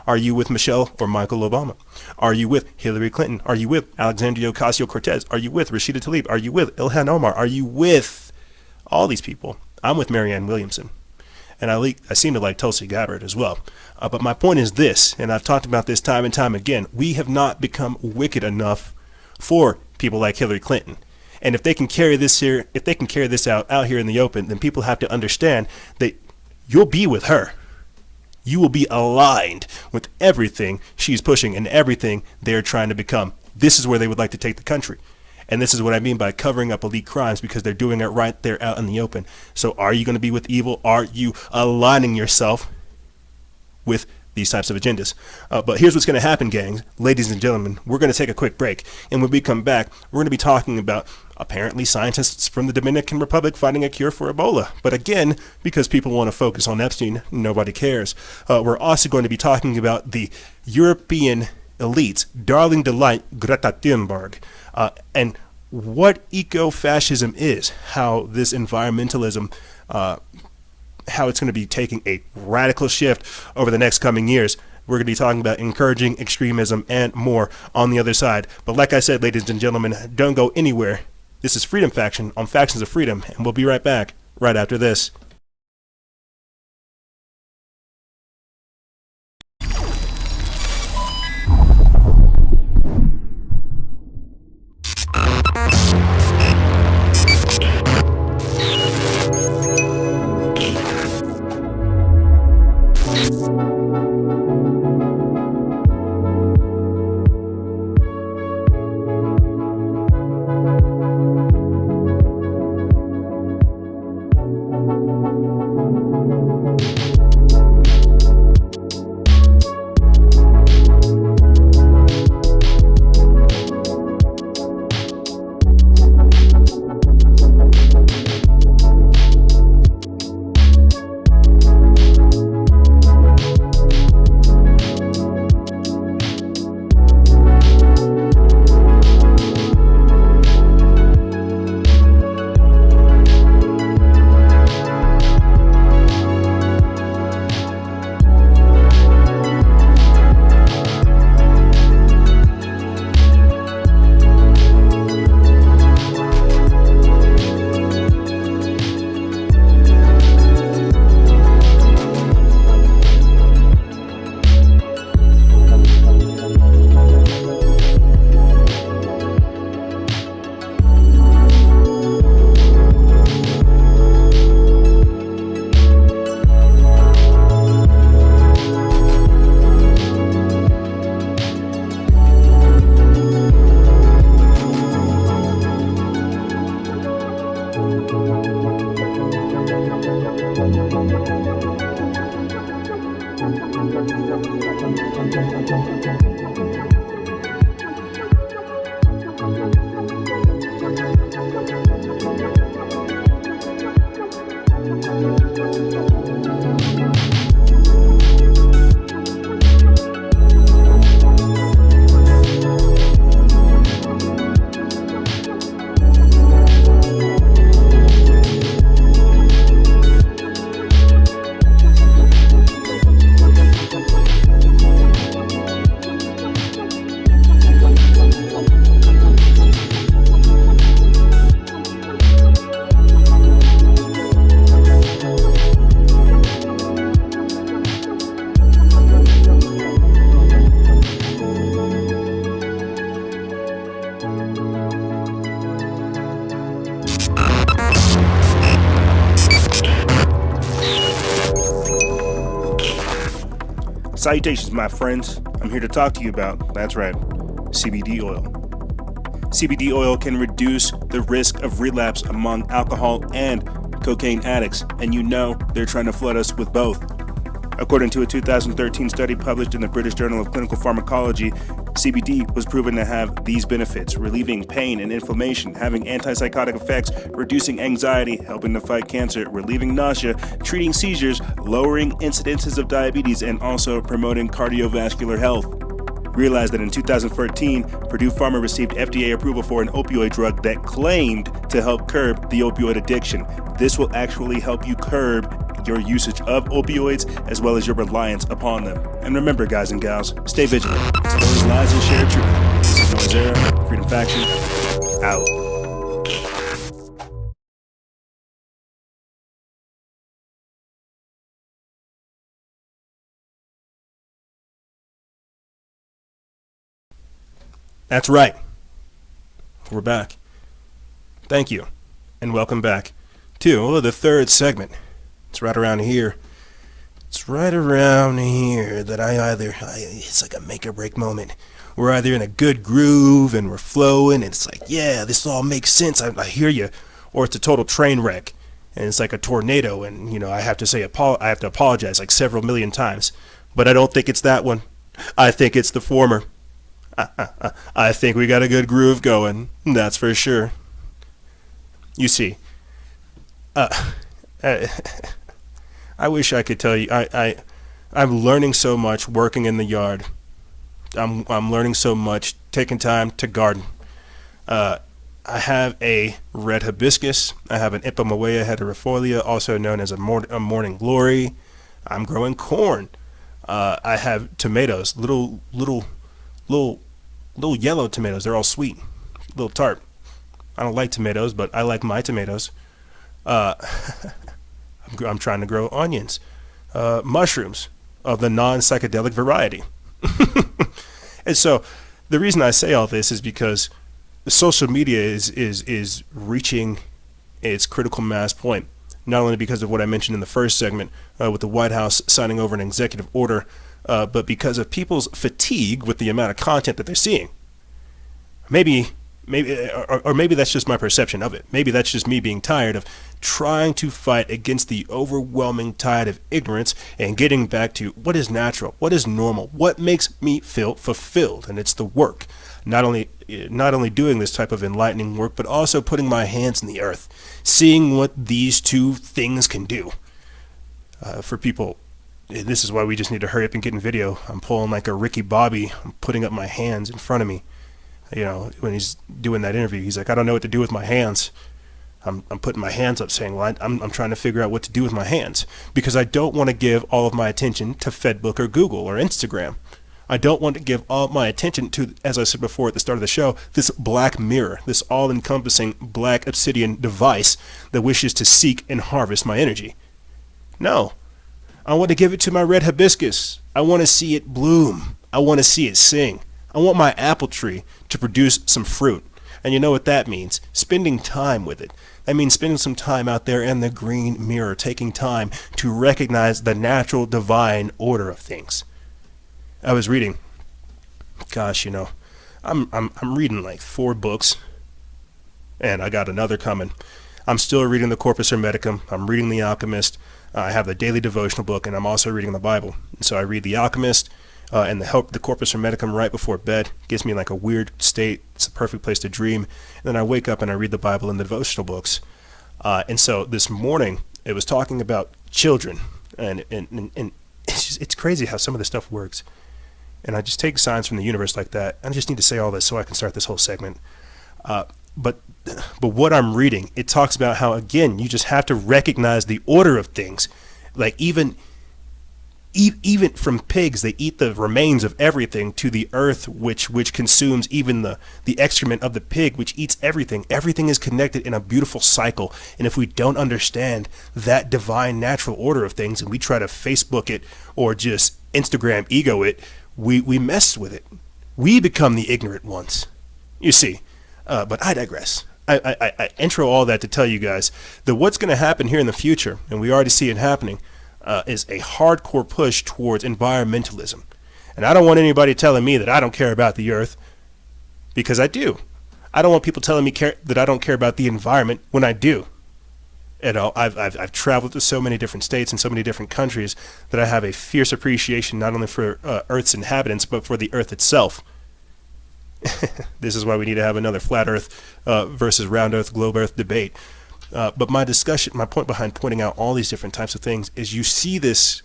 Are you with Michelle or Michael Obama? Are you with Hillary Clinton? Are you with Alexandria Ocasio-Cortez? Are you with Rashida Tlaib? Are you with Ilhan Omar? Are you with all these people? I'm with Marianne Williamson. And I seem to like Tulsi Gabbard as well. But my point is this, and I've talked about this time and time again, we have not become wicked enough for people like Hillary Clinton. And if they can carry this out here in the open, then people have to understand that you'll be with her. You will be aligned with everything she's pushing and everything they're trying to become. This is where they would like to take the country. And this is what I mean by covering up elite crimes, because they're doing it right there out in the open. So are you going to be with evil? Are you aligning yourself with these types of agendas? But here's what's going to happen, gangs. Ladies and gentlemen, we're going to take a quick break. And when we come back, we're going to be talking about apparently scientists from the Dominican Republic finding a cure for Ebola. But again, because people want to focus on Epstein, nobody cares. We're also going to be talking about the European elites, darling delight Greta Thunberg, and what eco-fascism is, how this environmentalism, how it's going to be taking a radical shift over the next coming years. We're going to be talking about encouraging extremism and more on the other side. But like I said, ladies and gentlemen, don't go anywhere. This is Freedom Faction on Factions of Freedom, and we'll be right back right after this. Salutations, my friends. I'm here to talk to you about, that's right, CBD oil. CBD oil can reduce the risk of relapse among alcohol and cocaine addicts, and you know they're trying to flood us with both. According to a 2013 study published in the British Journal of Clinical Pharmacology, CBD was proven to have these benefits: relieving pain and inflammation, having antipsychotic effects, reducing anxiety, helping to fight cancer, relieving nausea, treating seizures, lowering incidences of diabetes, and also promoting cardiovascular health. Realize that in 2014, Purdue Pharma received FDA approval for an opioid drug that claimed to help curb the opioid addiction. This will actually help you curb your usage of opioids as well as your reliance upon them. And remember, guys and gals, stay vigilant. Expose lies and share truth. This is Noise Era, Freedom Faction, out. That's right. We're back. Thank you, and welcome back to the third segment. It's right around here. It's right around here that it's like a make or break moment. We're either in a good groove and we're flowing, and it's like, yeah, this all makes sense. I hear you. Or it's a total train wreck, and it's like a tornado, and I have to apologize like several million times. But I don't think it's that one. I think it's the former. I think we got a good groove going. That's for sure. You see, I wish I could tell you. I'm learning so much working in the yard. I'm learning so much taking time to garden. I have a red hibiscus. I have an Ipomawea heterifolia, also known as a morning glory. I'm growing corn. I have tomatoes, little yellow tomatoes. They're all sweet, little tart. I don't like tomatoes, but I like my tomatoes. I'm trying to grow onions, mushrooms of the non-psychedelic variety. And so the reason I say all this is because social media is reaching its critical mass point, not only because of what I mentioned in the first segment with the White House signing over an executive order, but because of people's fatigue with the amount of content that they're seeing. Maybe that's just my perception of it. Maybe that's just me being tired of trying to fight against the overwhelming tide of ignorance and getting back to what is natural, what is normal, what makes me feel fulfilled. And it's the work. Not only doing this type of enlightening work, but also putting my hands in the earth, seeing what these two things can do. For people, this is why we just need to hurry up and get in video. I'm pulling like a Ricky Bobby. I'm putting up my hands in front of me. When he's doing that interview, he's like, I don't know what to do with my hands. I'm putting my hands up saying, well, I'm trying to figure out what to do with my hands, because I don't want to give all of my attention to Facebook or Google or Instagram. I don't want to give all my attention to, as I said before at the start of the show, this black mirror, this all-encompassing black obsidian device that wishes to seek and harvest my energy. No, I want to give it to my red hibiscus. I want to see it bloom. I want to see it sing. I want my apple tree to produce some fruit. And you know what that means? Spending time with it. That means spending some time out there in the green mirror, taking time to recognize the natural divine order of things. I was reading, I'm reading like 4 books, and I got another coming. I'm still reading the Corpus Hermeticum. I'm reading The Alchemist. I have the daily devotional book, and I'm also reading the Bible. So I read The Alchemist and the Corpus Hermeticum right before bed. Gives me like a weird state. It's the perfect place to dream. And then I wake up and I read the Bible and the devotional books. And so this morning it was talking about children, and it's crazy how some of this stuff works. And I just take signs from the universe like that. I just need to say all this so I can start this whole segment. But what I'm reading, it talks about how, again, you just have to recognize the order of things. Like even from pigs, they eat the remains of everything, to the earth, which consumes even the excrement of the pig, which eats everything. Everything is connected in a beautiful cycle. And if we don't understand that divine natural order of things, and we try to Facebook it or just Instagram ego it, we mess with it. We become the ignorant ones, you see. But I digress. I intro all that to tell you guys that what's going to happen here in the future, and we already see it happening, is a hardcore push towards environmentalism. And I don't want anybody telling me that I don't care about the earth, because I do. I don't want people telling me that I don't care about the environment when I do. You know, I've traveled to so many different states and so many different countries that I have a fierce appreciation not only for Earth's inhabitants, but for the Earth itself. This is why we need to have another flat Earth versus round Earth, globe Earth debate. But my point behind pointing out all these different types of things is you see this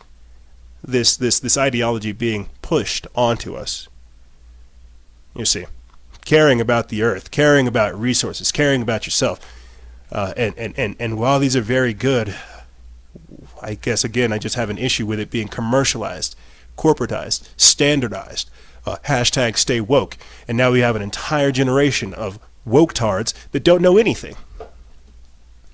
ideology being pushed onto us. You see, caring about the Earth, caring about resources, caring about yourself. And while these are very good, I guess, again, I just have an issue with it being commercialized, corporatized, standardized, hashtag stay woke. And now we have an entire generation of woke-tards that don't know anything.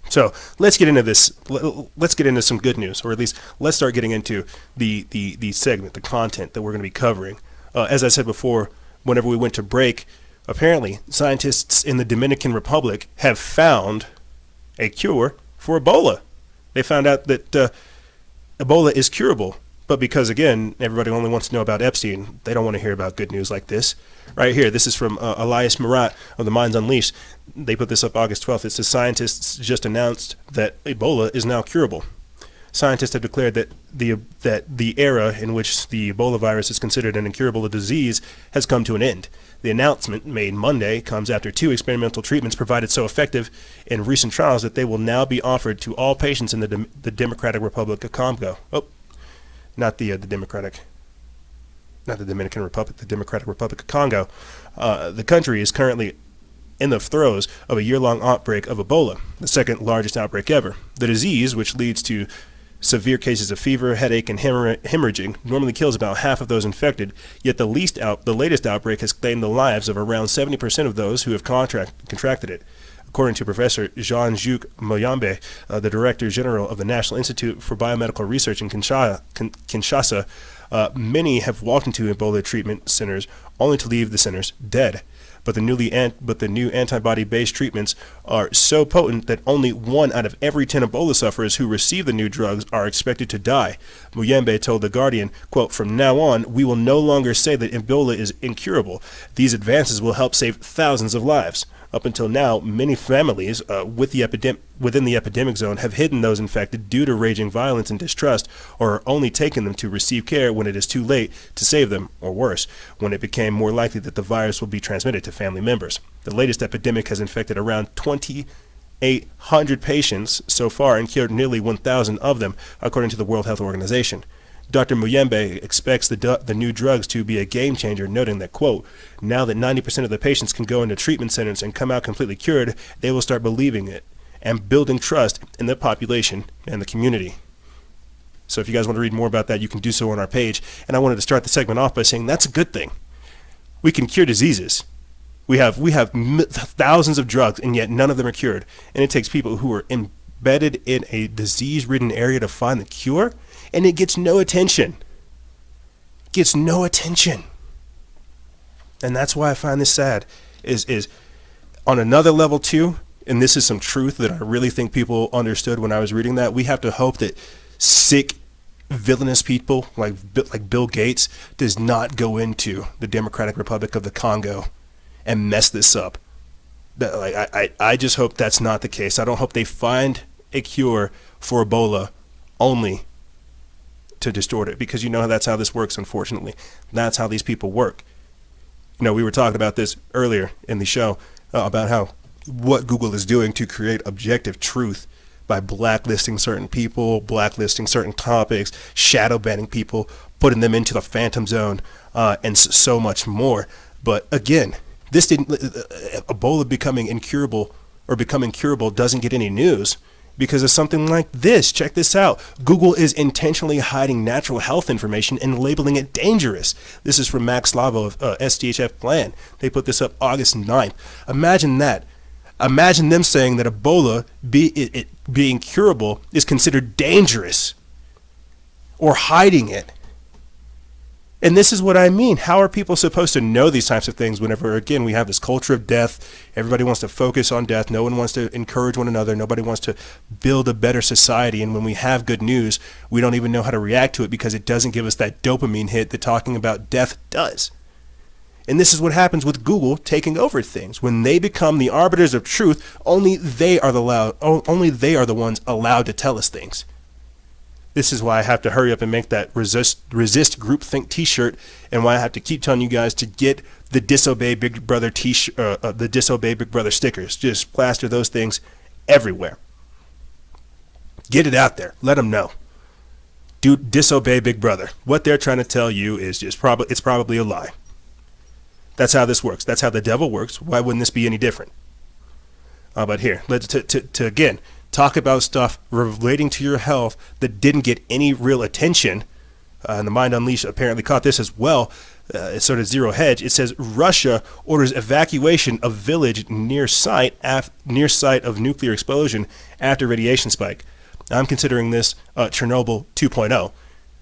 So let's get into this. Let's get into some good news, or at least let's start getting into the segment, the content that we're going to be covering. As I said before, whenever we went to break, apparently scientists in the Dominican Republic have found a cure for Ebola. They found out that Ebola is curable, but because, again, everybody only wants to know about Epstein, they don't want to hear about good news like this. Right here, this is from Elias Murat of the Minds Unleashed. They put this up August 12th. It says scientists just announced that Ebola is now curable. Scientists have declared that the era in which the Ebola virus is considered an incurable disease has come to an end. The announcement, made Monday, comes after 2 experimental treatments provided so effective in recent trials that they will now be offered to all patients in the Democratic Republic of Congo. Oh, not the Democratic, not the Dominican Republic, the Democratic Republic of Congo. The country is currently in the throes of a year-long outbreak of Ebola, the second largest outbreak ever. The disease, which leads to severe cases of fever, headache, and hemorrhaging, normally kills about half of those infected, yet the latest outbreak has claimed the lives of around 70% of those who have contracted it. According to Professor Jean-Luc Moyambe, the Director General of the National Institute for Biomedical Research in Kinshasa, many have walked into Ebola treatment centers only to leave the centers dead. But the new antibody-based treatments are so potent that only 1 out of every 10 Ebola sufferers who receive the new drugs are expected to die. Muyembe told The Guardian, quote, "From now on, we will no longer say that Ebola is incurable. These advances will help save thousands of lives. Up until now, many families within the epidemic zone have hidden those infected due to raging violence and distrust, or only taken them to receive care when it is too late to save them, or worse, when it became more likely that the virus will be transmitted to family members. The latest epidemic has infected around 2,800 patients so far and cured nearly 1,000 of them, according to the World Health Organization. Dr. Muyembe expects the new drugs to be a game changer, noting that, quote, "Now that 90% of the patients can go into treatment centers and come out completely cured, they will start believing it and building trust in the population and the community." So if you guys want to read more about that, you can do so on our page. And I wanted to start the segment off by saying that's a good thing. We can cure diseases. We have thousands of drugs, and yet none of them are cured. And it takes people who are embedded in a disease-ridden area to find the cure, and it gets no attention. Gets no attention. And that's why I find this sad, is on another level too, and this is some truth that I really think people understood when I was reading that, we have to hope that sick, villainous people like Bill Gates does not go into the Democratic Republic of the Congo and mess this up. I just hope that's not the case. I don't hope they find a cure for Ebola only to distort it, because you know that's how this works, unfortunately. That's how these people work. You know, we were talking about this earlier in the show about how what Google is doing to create objective truth by blacklisting certain people, blacklisting certain topics, shadow banning people, putting them into the phantom zone, and so much more. But again, this didn't Ebola becoming incurable or becoming curable doesn't get any news because of something like this. Check this out. Google is intentionally hiding natural health information and labeling it dangerous. This is from Max Slavo of SDHF Plan. They put this up August 9th. Imagine that. Imagine them saying that Ebola being curable is considered dangerous, or hiding it. And this is what I mean. How are people supposed to know these types of things whenever, again, we have this culture of death? Everybody wants to focus on death. No one wants to encourage one another. Nobody wants to build a better society. And when we have good news, we don't even know how to react to it because it doesn't give us that dopamine hit that talking about death does. And this is what happens with Google taking over things. When they become the arbiters of truth, only they are the ones allowed to tell us things. This is why I have to hurry up and make that resist groupthink T-shirt, and why I have to keep telling you guys to get the Disobey Big Brother T-shirt, the Disobey Big Brother stickers. Just plaster those things everywhere. Get it out there. Let them know. Do disobey Big Brother. What they're trying to tell you is it's probably a lie. That's how this works. That's how the devil works. Why wouldn't this be any different? But here, let's to again. Talk about stuff relating to your health that didn't get any real attention. And the Mind Unleashed apparently caught this as well. It's sort of zero hedge. It says Russia orders evacuation of village near site of nuclear explosion after radiation spike. I'm considering this Chernobyl 2.0.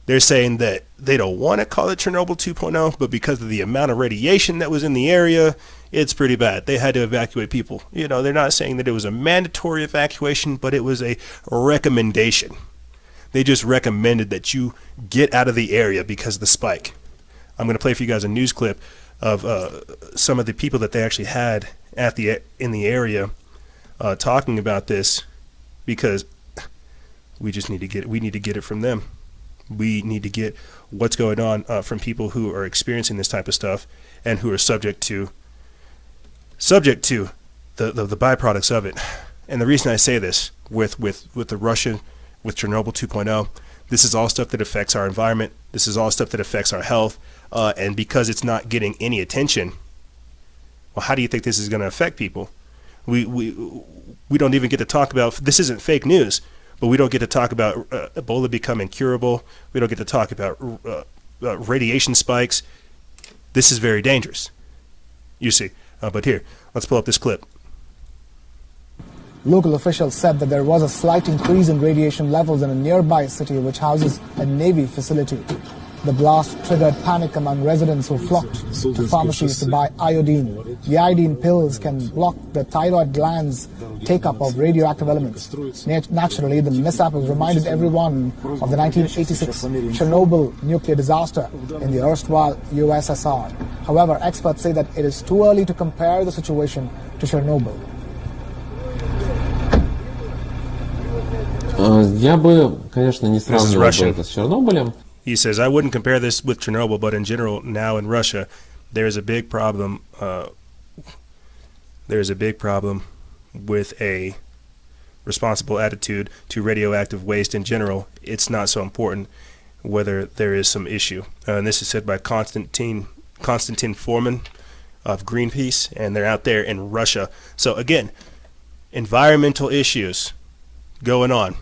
They're saying that they don't want to call it Chernobyl 2.0, but because of the amount of radiation that was in the area, it's pretty bad. They had to evacuate people. You know, they're not saying that it was a mandatory evacuation, but it was a recommendation. They just recommended that you get out of the area because of the spike. I'm going to play for you guys a news clip of some of the people that they actually had in the area talking about this, because we need to get it from them. We need to get what's going on from people who are experiencing this type of stuff and who are subject to the byproducts of it. And the reason I say this with the Russian, with Chernobyl 2.0, this is all stuff that affects our environment. This is all stuff that affects our health. And because it's not getting any attention, well, how do you think this is going to affect people? We don't even get to talk about, this isn't fake news, but we don't get to talk about Ebola becoming curable. We don't get to talk about radiation spikes. This is very dangerous, you see. But here, let's pull up this clip. Local officials said that there was a slight increase in radiation levels in a nearby city which houses a Navy facility. The blast triggered panic among residents who flocked to pharmacies to buy iodine. The iodine pills can block the thyroid gland's take-up of radioactive elements. Naturally, the mishap has reminded everyone of the 1986 Chernobyl nuclear disaster in the erstwhile USSR. However, experts say that it is too early to compare the situation to Chernobyl. Я бы, конечно, не сравнивал это с Чернобылем. He says, I wouldn't compare this with Chernobyl, but in general, now in Russia, there is a big problem. There's a big problem with a responsible attitude to radioactive waste in general. It's not so important whether there is some issue. And this is said by Konstantin Foreman of Greenpeace, and they're out there in Russia. So again, environmental issues going on.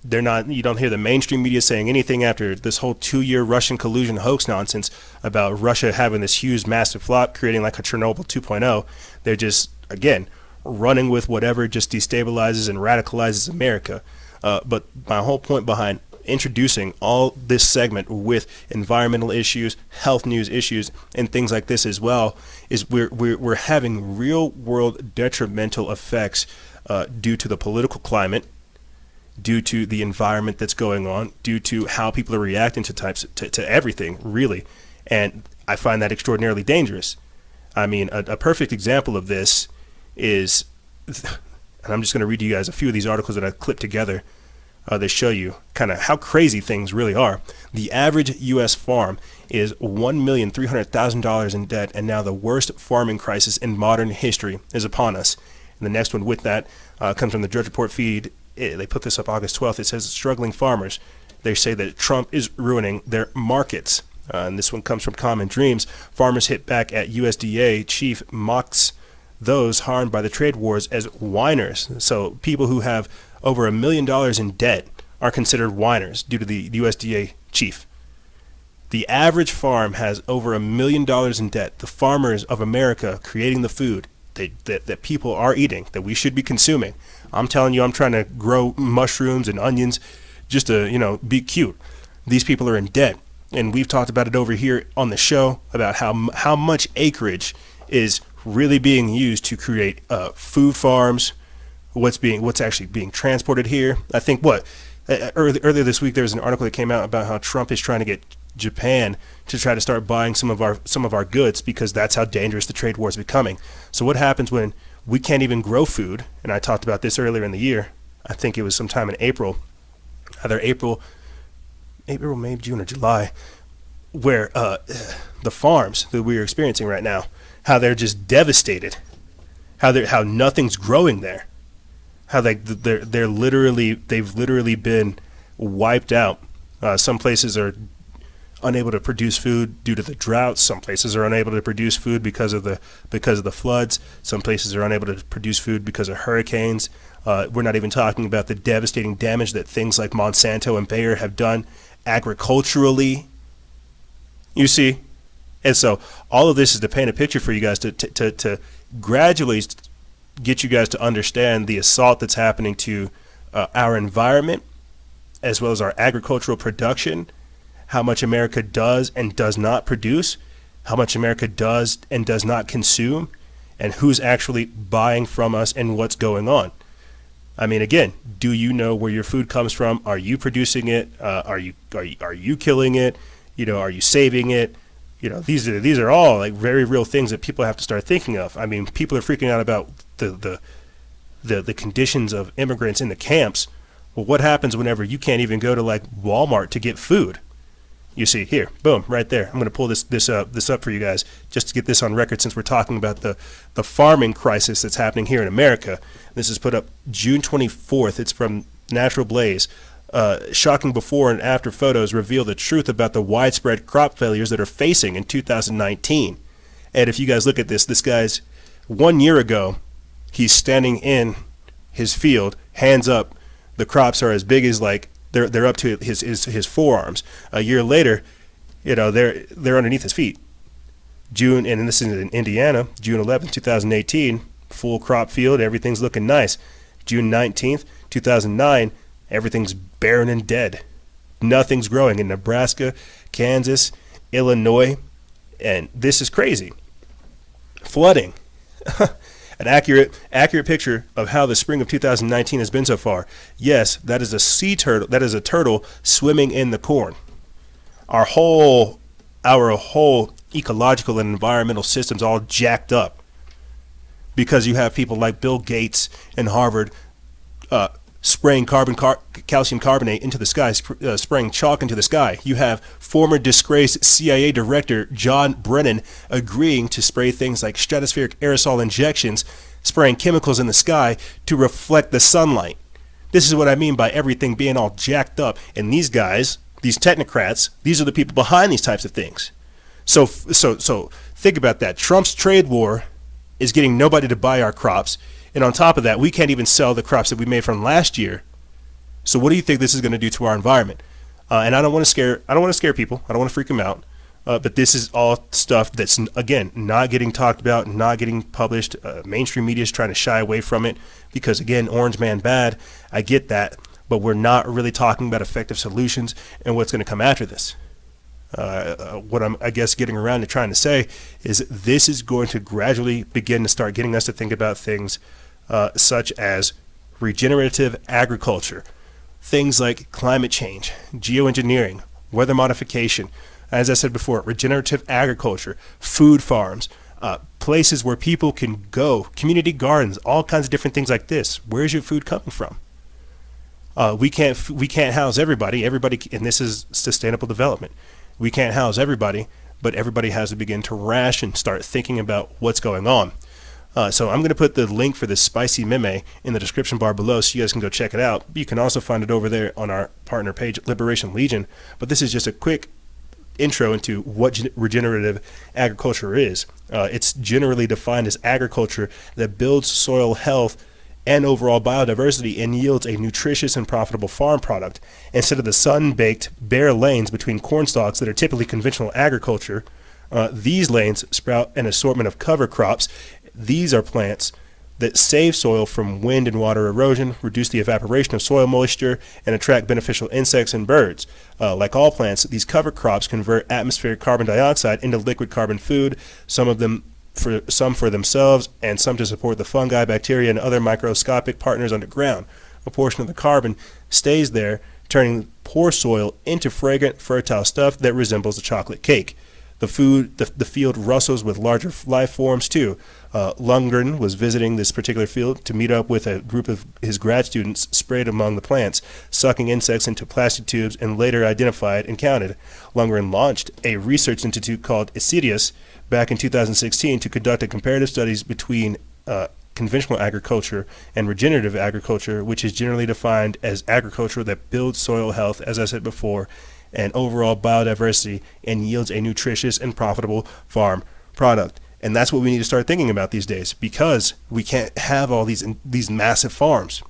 They're not. You don't hear the mainstream media saying anything after this whole 2-year Russian collusion hoax nonsense about Russia having this huge, massive flop, creating like a Chernobyl 2.0. They're just, again, running with whatever just destabilizes and radicalizes America. But my whole point behind introducing all this segment with environmental issues, health news issues, and things like this as well is we're having real world detrimental effects due to the political climate, due to the environment that's going on, due to how people are reacting to everything, really. And I find that extraordinarily dangerous. I mean, a perfect example of this is, and I'm just going to read you guys a few of these articles that I clipped together. They show you kind of how crazy things really are. The average U.S. farm is $1,300,000 in debt, and now the worst farming crisis in modern history is upon us. And the next one with that comes from the Drudge Report feed. They put this up August 12th. It says struggling farmers. They say that Trump is ruining their markets. And this one comes from Common Dreams. Farmers hit back at USDA chief mocks those harmed by the trade wars as whiners. So people who have over $1 million in debt are considered whiners due to the USDA chief. The average farm has over $1 million in debt. The farmers of America creating the food that people are eating, that we should be consuming. I'm telling you, I'm trying to grow mushrooms and onions just to, be cute. These people are in debt. and we've talked about it over here on the show about how much acreage is really being used to create food farms, what's actually being transported here. I think earlier this week there was an article that came out about how Trump is trying to get Japan to try to start buying some of our goods because that's how dangerous the trade war is becoming. So what happens when we can't even grow food? And I talked about this earlier in the year. I think it was sometime in April, either April, May, June, or July, where the farms that we're experiencing right now, how they're just devastated, how nothing's growing there, how they've literally been wiped out. Some places are unable to produce food due to the droughts. Some places are unable to produce food because of the floods. Some places are unable to produce food because of hurricanes. We're not even talking about the devastating damage that things like Monsanto and Bayer have done agriculturally. You see? And so all of this is to paint a picture for you guys to gradually get you guys to understand the assault that's happening to our environment as well as our agricultural production, how much America does and does not produce, how much America does and does not consume, and who's actually buying from us and what's going on. I mean, again, do you know where your food comes from? Are you producing it? Are you killing it? Are you saving it? These are all like very real things that people have to start thinking of. I mean, people are freaking out about the conditions of immigrants in the camps. Well, what happens whenever you can't even go to like Walmart to get food? You see here, boom, right there. I'm going to pull this up for you guys just to get this on record, since we're talking about the farming crisis that's happening here in America. This is put up June 24th. It's from Natural Blaze. Shocking before and after photos reveal the truth about the widespread crop failures that are facing in 2019. And if you guys look at this guy's 1 year ago, he's standing in his field, hands up. The crops are as big as like they're up to his forearms. A year later, they're underneath his feet. June, and this is in Indiana, June 11th, 2018, full crop field, everything's looking nice. June 19th, 2009, everything's barren and dead. Nothing's growing in Nebraska, Kansas, Illinois, and this is crazy. Flooding. An accurate picture of how the spring of 2019 has been so far. Yes, that is a sea turtle. That is a turtle swimming in the corn. Our whole ecological and environmental system's all jacked up because you have people like Bill Gates and Harvard spraying calcium carbonate into the sky, spraying chalk into the sky. You have former disgraced CIA director John Brennan agreeing to spray things like stratospheric aerosol injections, spraying chemicals in the sky to reflect the sunlight. This is what I mean by everything being all jacked up. And these guys, these technocrats, these are the people behind these types of things. So think about that. Trump's trade war is getting nobody to buy our crops. And on top of that, we can't even sell the crops that we made from last year. So what do you think this is going to do to our environment? And I don't want to scare people. I don't want to freak them out. But this is all stuff that's, again, not getting talked about, not getting published. Mainstream media is trying to shy away from it because, again, orange man bad. I get that. But we're not really talking about effective solutions and what's going to come after this. What I'm, I guess, getting around to trying to say is this is going to gradually begin to start getting us to think about things such as regenerative agriculture, things like climate change, geoengineering, weather modification, as I said before, regenerative agriculture, food farms, places where people can go, community gardens, all kinds of different things like this. Where's your food coming from? We can't house everybody, and this is sustainable development. We can't house everybody, but everybody has to begin to ration, start thinking about what's going on. So I'm going to put the link for this spicy meme in the description bar below so you guys can go check it out. You can also find it over there on our partner page, Liberation Legion. But this is just a quick intro into what regenerative agriculture is. It's generally defined as agriculture that builds soil health and overall biodiversity and yields a nutritious and profitable farm product instead of the sun-baked bare lanes between corn stalks that are typically conventional agriculture. These lanes sprout an assortment of cover crops. These are plants that save soil from wind and water erosion, reduce the evaporation of soil moisture, and attract beneficial insects and birds. Like all plants, these cover crops convert atmospheric carbon dioxide into liquid carbon food, some for themselves and some to support the fungi, bacteria, and other microscopic partners underground. A portion of the carbon stays there, turning poor soil into fragrant, fertile stuff that resembles a chocolate cake. The field rustles with larger life forms too. Lundgren was visiting this particular field to meet up with a group of his grad students sprayed among the plants, sucking insects into plastic tubes, and later identified and counted. Lundgren launched a research institute called Isidius back in 2016 to conduct a comparative studies between conventional agriculture and regenerative agriculture, which is generally defined as agriculture that builds soil health, as I said before, and overall biodiversity, and yields a nutritious and profitable farm product. And that's what we need to start thinking about these days, because we can't have all these massive farms,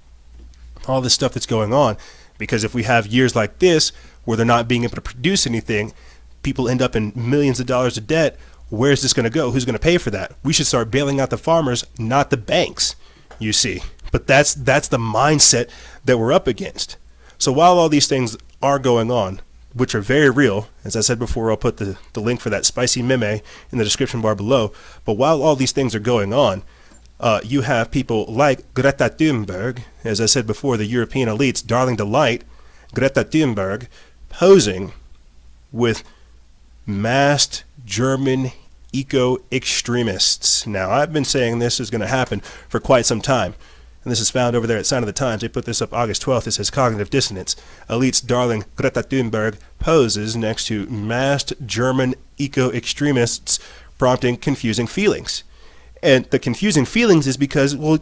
all this stuff that's going on, because if we have years like this where they're not being able to produce anything, people end up in millions of dollars of debt. Where's this going to go? Who's going to pay for that? We should start bailing out the farmers, not the banks, you see. But that's the mindset that we're up against. So while all these things are going on, which are very real, as I said before, I'll put the link for that spicy meme in the description bar below. But while all these things are going on, you have people like Greta Thunberg, as I said before, the European elite's darling delight, Greta Thunberg, posing with masked German eco-extremists. Now, I've been saying this is going to happen for quite some time. And this is found over there at Sign of the Times. They put this up August 12th. It says cognitive dissonance. Elite's darling Greta Thunberg poses next to masked German eco-extremists, prompting confusing feelings. And the confusing feelings is because, well,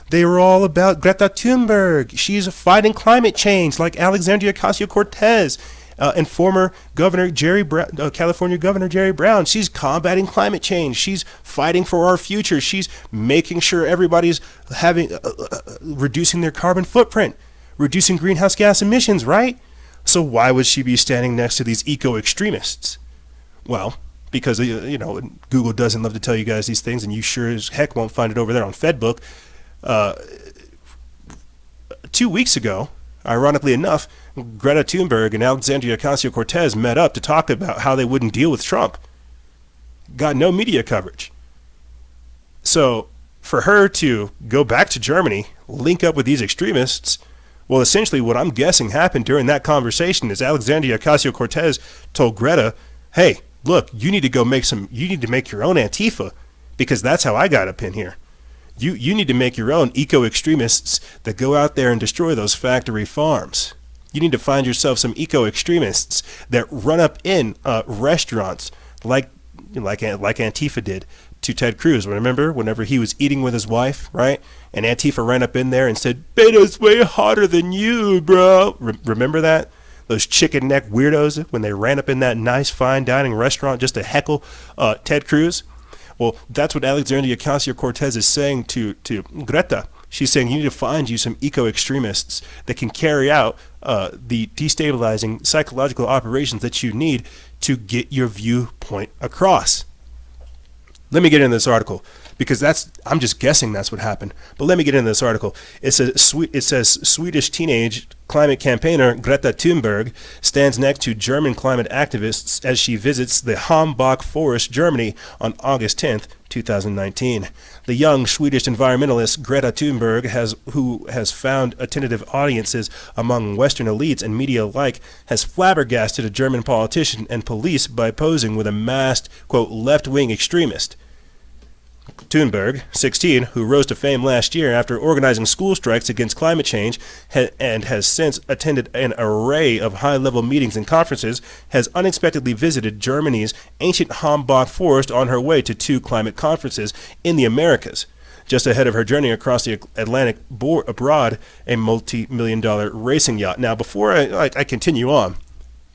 they were all about Greta Thunberg. She's fighting climate change like Alexandria Ocasio-Cortez. And former Governor California Governor Jerry Brown. She's combating climate change. She's fighting for our future. She's making sure everybody's reducing their carbon footprint, reducing greenhouse gas emissions, right? So why would she be standing next to these eco-extremists? Well, because Google doesn't love to tell you guys these things, and you sure as heck won't find it over there on FedBook. 2 weeks ago, ironically enough, Greta Thunberg and Alexandria Ocasio-Cortez met up to talk about how they wouldn't deal with Trump. Got no media coverage. So for her to go back to Germany, link up with these extremists, well, essentially what I'm guessing happened during that conversation is Alexandria Ocasio-Cortez told Greta, hey, look, you need to make your own Antifa, because that's how I got up in here. You need to make your own eco-extremists that go out there and destroy those factory farms. You need to find yourself some eco-extremists that run up in restaurants like Antifa did to Ted Cruz. Remember, whenever he was eating with his wife, right? And Antifa ran up in there and said, "Beta's way hotter than you, bro." Remember that? Those chicken neck weirdos when they ran up in that nice fine dining restaurant just to heckle Ted Cruz. Well, that's what Alexandria Ocasio-Cortez is saying to Greta. She's saying you need to find you some eco-extremists that can carry out the destabilizing psychological operations that you need to get your viewpoint across. Let me get into this article, because I'm just guessing that's what happened. But let me get into this article. It says Swedish teenage climate campaigner Greta Thunberg stands next to German climate activists as she visits the Hambach Forest, Germany on August 10th, 2019. The young Swedish environmentalist Greta Thunberg, who has found attentive audiences among Western elites and media alike, has flabbergasted a German politician and police by posing with a masked, quote, left-wing extremist. Thunberg, 16, who rose to fame last year after organizing school strikes against climate change and has since attended an array of high-level meetings and conferences, has unexpectedly visited Germany's ancient Hambach Forest on her way to 2 climate conferences in the Americas. Just ahead of her journey across the Atlantic aboard a multi-million-dollar racing yacht. Now, before I continue on,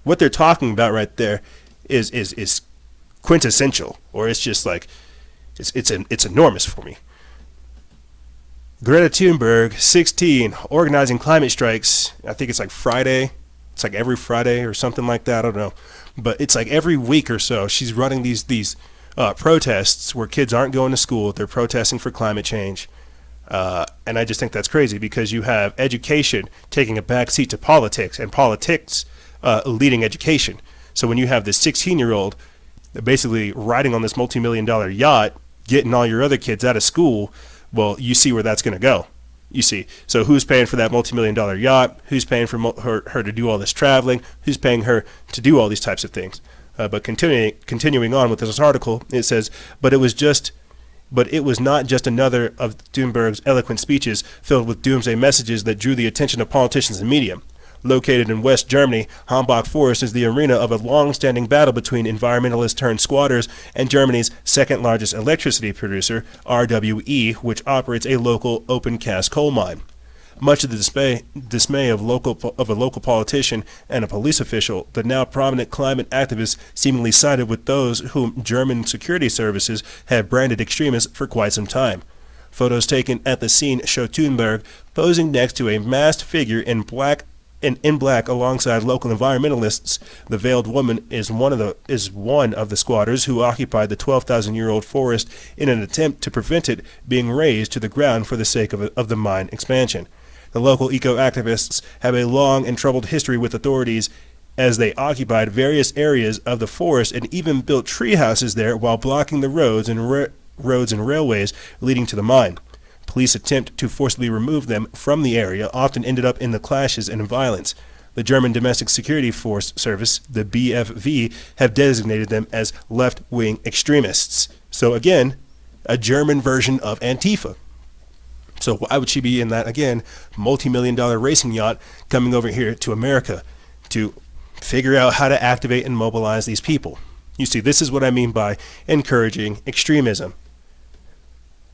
what they're talking about right there is quintessential, or it's just like, it's enormous for me. Greta Thunberg, 16, organizing climate strikes. I think it's like Friday. It's like every Friday or something like that. I don't know. But it's like every week or so she's running these protests where kids aren't going to school. They're protesting for climate change. And I just think that's crazy because you have education taking a backseat to politics and politics leading education. So when you have this 16-year-old basically riding on this multi-million-dollar yacht, getting all your other kids out of school, well, you see where that's going to go. You see. So who's paying for that multi-million-dollar yacht? Who's paying for her to do all this traveling? Who's paying her to do all these types of things? But continuing on with this article, it says, but it was not just another of Thunberg's eloquent speeches filled with doomsday messages that drew the attention of politicians and media. Located in West Germany, Hambach Forest is the arena of a long-standing battle between environmentalists-turned-squatters and Germany's second-largest electricity producer, RWE, which operates a local open-cast coal mine. Much of the dismay of a local politician and a police official, the now prominent climate activists seemingly sided with those whom German security services have branded extremists for quite some time. Photos taken at the scene show Thunberg posing next to a masked figure in black alongside local environmentalists. The veiled woman is one of the squatters who occupied the 12,000-year-old forest in an attempt to prevent it being razed to the ground for the sake of the mine expansion. The local eco-activists have a long and troubled history with authorities as they occupied various areas of the forest and even built tree houses there while blocking the roads and railways leading to the mine. Police attempt to forcibly remove them from the area often ended up in the clashes and violence. The German Domestic Security Force Service, the BFV, have designated them as left-wing extremists. So again, a German version of Antifa. So why would she be in that, again, multi-million-dollar racing yacht coming over here to America to figure out how to activate and mobilize these people? You see, this is what I mean by encouraging extremism.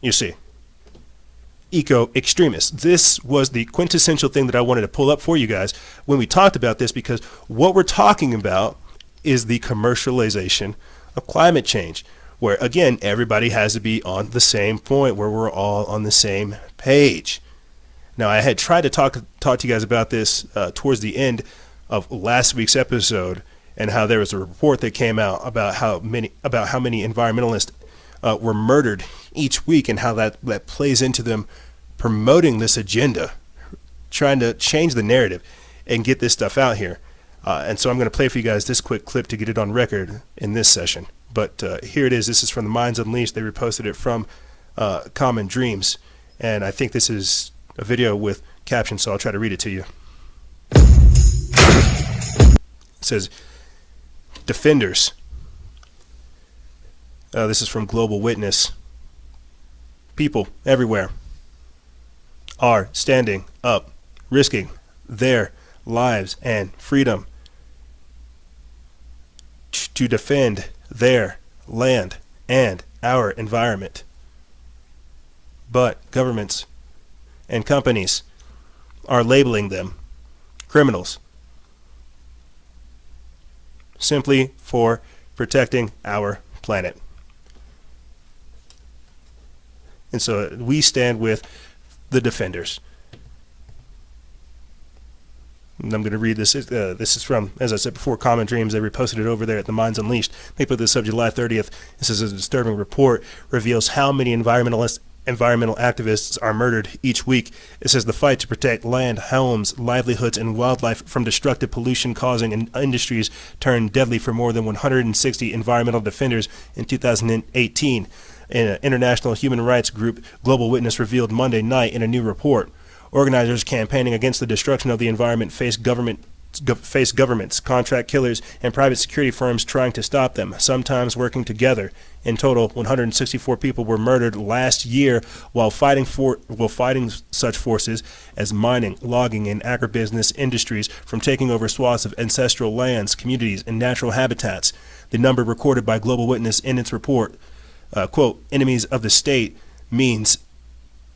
You see. Eco-extremists. This was the quintessential thing that I wanted to pull up for you guys when we talked about this, because what we're talking about is the commercialization of climate change, where, again, everybody has to be on the same point, where we're all on the same page. Now, I had tried to talk to you guys about this towards the end of last week's episode, and how there was a report that came out about how many environmentalists were murdered each week, and how that plays into them promoting this agenda, trying to change the narrative and get this stuff out here. And so I'm going to play for you guys this quick clip to get it on record in this session. But here it is. This is from the Minds Unleashed. They reposted it from Common Dreams. And I think this is a video with captions, so I'll try to read it to you. It says, Defenders. This is from Global Witness. People everywhere are standing up, risking their lives and freedom to defend their land and our environment. But governments and companies are labeling them criminals simply for protecting our planet. And so we stand with the defenders. And I'm going to read this. This is from, as I said before, Common Dreams. They reposted it over there at the Minds Unleashed. They put this up July 30th. This is a disturbing report, reveals how many environmental activists are murdered each week. It says the fight to protect land, homes, livelihoods, and wildlife from destructive pollution-causing industries turned deadly for more than 160 environmental defenders in 2018. An international human rights group, Global Witness, revealed Monday night in a new report. Organizers campaigning against the destruction of the environment face governments, contract killers, and private security firms trying to stop them, sometimes working together. In total, 164 people were murdered last year while fighting such forces as mining, logging, and agribusiness industries from taking over swaths of ancestral lands, communities, and natural habitats. The number recorded by Global Witness in its report, quote, enemies of the state, means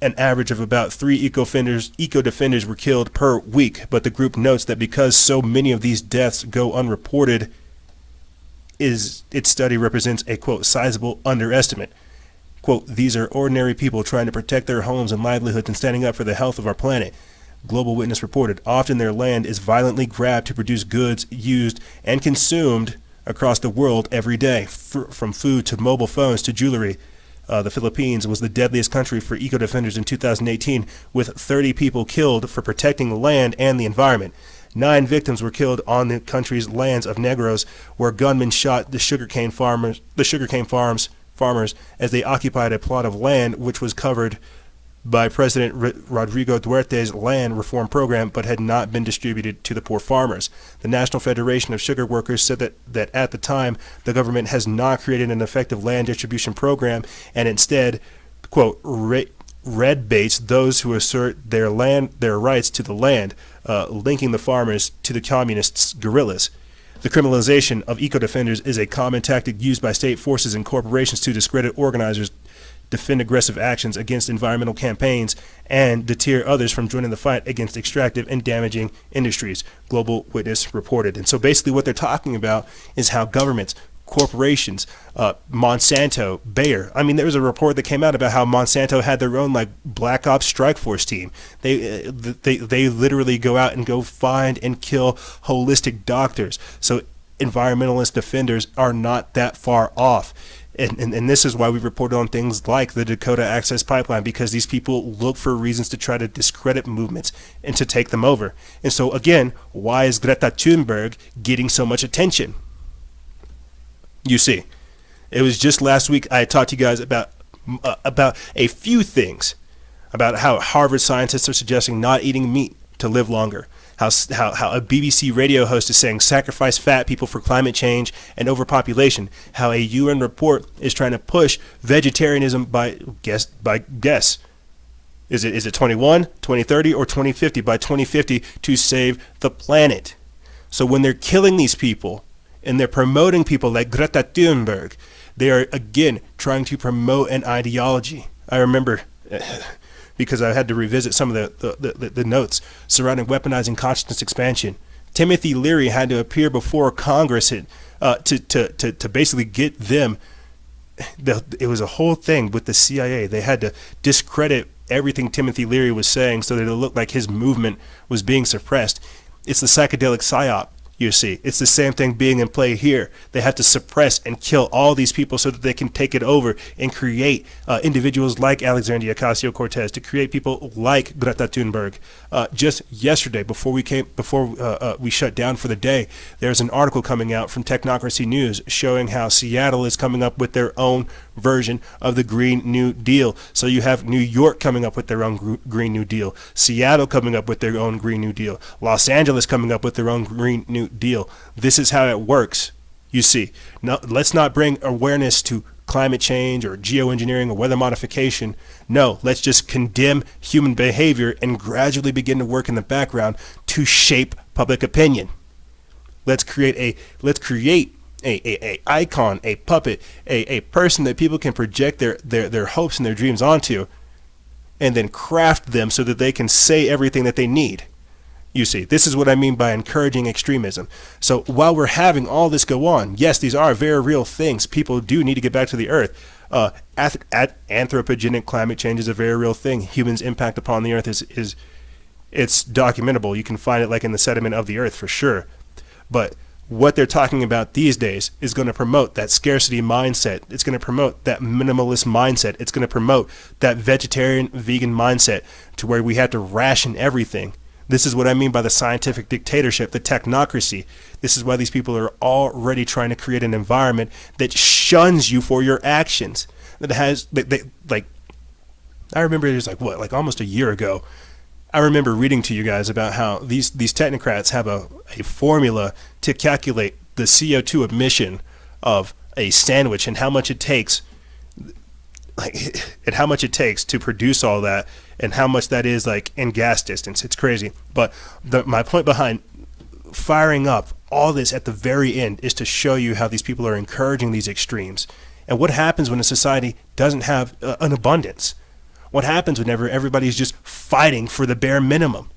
an average of about 3 eco-defenders were killed per week, but the group notes that because so many of these deaths go unreported, its study represents a, quote, sizable underestimate. Quote, these are ordinary people trying to protect their homes and livelihoods and standing up for the health of our planet. Global Witness reported, often their land is violently grabbed to produce goods used and consumed across the world every day, from food to mobile phones to jewelry. The Philippines was the deadliest country for eco-defenders in 2018, with 30 people killed for protecting the land and the environment. 9 victims were killed on the country's lands of Negros, where gunmen shot the sugarcane farmers as they occupied a plot of land which was covered by President Rodrigo Duterte's land reform program, but had not been distributed to the poor farmers. The National Federation of Sugar Workers said that at the time, the government has not created an effective land distribution program, and instead, quote, red baits those who assert their rights to the land, linking the farmers to the communists' guerrillas. The criminalization of eco-defenders is a common tactic used by state forces and corporations to discredit organizers, defend aggressive actions against environmental campaigns, and deter others from joining the fight against extractive and damaging industries, Global Witness reported. And so basically what they're talking about is how governments, corporations, Monsanto, Bayer. I mean, there was a report that came out about how Monsanto had their own like Black Ops Strike Force team. They literally go out and go find and kill holistic doctors. So environmentalist defenders are not that far off. And this is why we reported on things like the Dakota Access Pipeline, because these people look for reasons to try to discredit movements and to take them over. And so again, why is Greta Thunberg getting so much attention? You see, it was just last week I talked to you guys about a few things, about how Harvard scientists are suggesting not eating meat to live longer. How a BBC radio host is saying sacrifice fat people for climate change and overpopulation. How a UN report is trying to push vegetarianism by guess. Is it 21, 2030, or 2050? By 2050 to save the planet. So when they're killing these people and they're promoting people like Greta Thunberg, they are again trying to promote an ideology. I remember, because I had to revisit some of the notes surrounding weaponizing consciousness expansion. Timothy Leary had to appear before Congress to basically get them. It was a whole thing with the CIA. They had to discredit everything Timothy Leary was saying so that it looked like his movement was being suppressed. It's the psychedelic psyop. You see, it's the same thing being in play here. They have to suppress and kill all these people so that they can take it over and create individuals like Alexandria Ocasio-Cortez, to create people like Greta Thunberg. Just yesterday, before we shut down for the day, there's an article coming out from Technocracy News showing how Seattle is coming up with their own version of the Green New Deal. So you have New York coming up with their own Green New Deal, Seattle coming up with their own Green New Deal, Los Angeles coming up with their own Green New Deal. This is how it works. You see, now let's not bring awareness to climate change or geoengineering or weather modification. No, let's just condemn human behavior and gradually begin to work in the background to shape public opinion. Let's create a icon, a puppet, a person that people can project their hopes and their dreams onto, and then craft them so that they can say everything that they need. You see, this is what I mean by encouraging extremism. So while we're having all this go on, yes, these are very real things. People do need to get back to the earth. Anthropogenic climate change is a very real thing. Humans' impact upon the earth it's documentable. You can find it like in the sediment of the earth for sure. But what they're talking about these days is going to promote that scarcity mindset. It's going to promote that minimalist mindset. It's going to promote that vegetarian, vegan mindset to where we have to ration everything. This is what I mean by the scientific dictatorship, the technocracy. This is why these people are already trying to create an environment that shuns you for your actions. That has, I remember it was like almost a year ago. I remember reading to you guys about how these technocrats have a formula to calculate the CO2 emission of a sandwich and how much it takes, to produce all that, and how much that is in gas distance. It's crazy. But my point behind firing up all this at the very end is to show you how these people are encouraging these extremes. And what happens when a society doesn't have an abundance? What happens whenever everybody's just fighting for the bare minimum?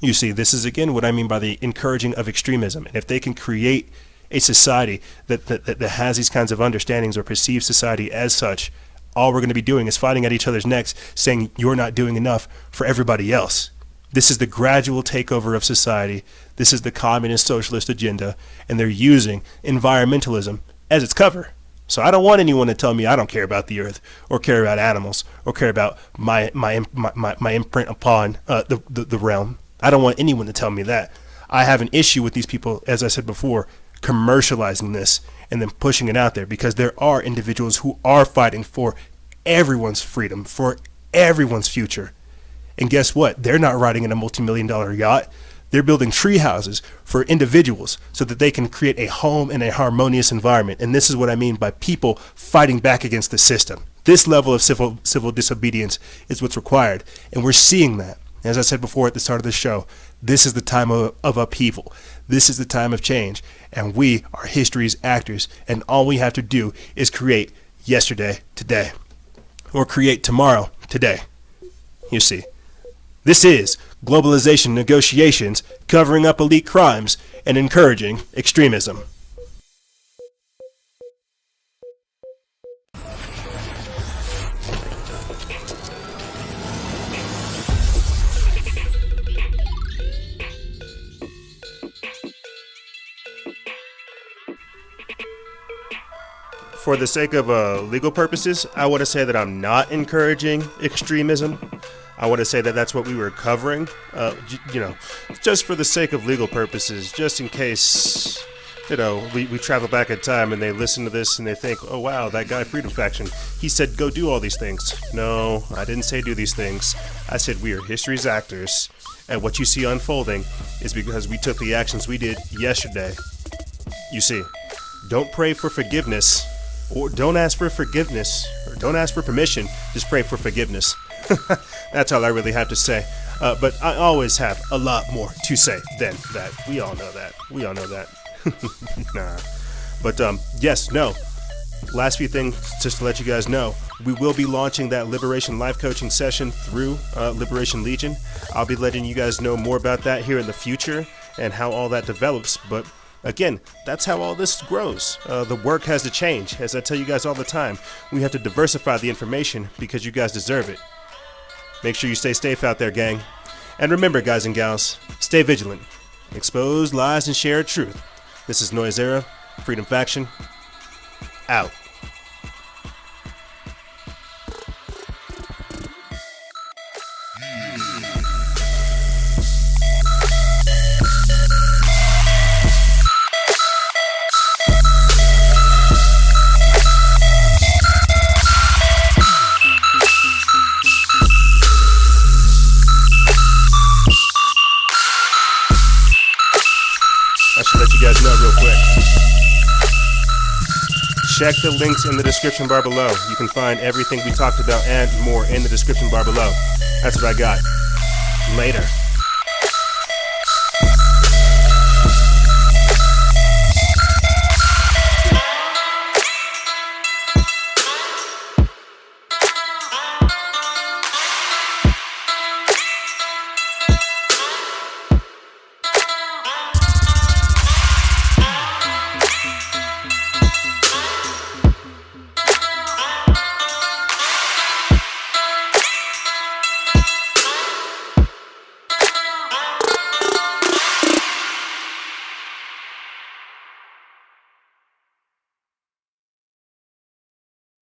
You see, this is again what I mean by the encouraging of extremism. And if they can create a society that has these kinds of understandings or perceives society as such, all we're going to be doing is fighting at each other's necks, saying you're not doing enough for everybody else. This is the gradual takeover of society. This is the communist socialist agenda, and they're using environmentalism as its cover. So I don't want anyone to tell me I don't care about the earth, or care about animals, or care about my imprint upon the realm. I don't want anyone to tell me that. I have an issue with these people, as I said before, commercializing this and then pushing it out there, because there are individuals who are fighting for everyone's freedom, for everyone's future. And guess what? They're not riding in a multi-million-dollar yacht. They're building tree houses for individuals so that they can create a home and a harmonious environment. And this is what I mean by people fighting back against the system. This level of civil disobedience is what's required. And we're seeing that. As I said before at the start of the show, this is the time of upheaval. This is the time of change. And we are history's actors. And all we have to do is create yesterday, today. Or create tomorrow, today. You see. This is globalization negotiations, covering up elite crimes and encouraging extremism. For the sake of legal purposes, I want to say that I'm not encouraging extremism. I want to say that that's what we were covering, just for the sake of legal purposes, just in case, we travel back in time and they listen to this and they think, oh wow, that guy Freedom Faction, he said go do all these things. No, I didn't say do these things. I said we are history's actors, and what you see unfolding is because we took the actions we did yesterday. You see, don't pray for forgiveness, or don't ask for forgiveness, or don't ask for permission, just pray for forgiveness. That's all I really have to say. But I always have a lot more to say than that. We all know that. Nah. But yes, no. Last few things just to let you guys know. We will be launching that Liberation Life Coaching session through Liberation Legion. I'll be letting you guys know more about that here in the future and how all that develops. But again, that's how all this grows. The work has to change. As I tell you guys all the time, we have to diversify the information because you guys deserve it. Make sure you stay safe out there, gang. And remember, guys and gals, stay vigilant. Expose lies and share truth. This is Noise Era, Freedom Faction, out. Guys know real quick. Check the links in the description bar below. You can find everything we talked about and more in the description bar below. That's what I got. Later.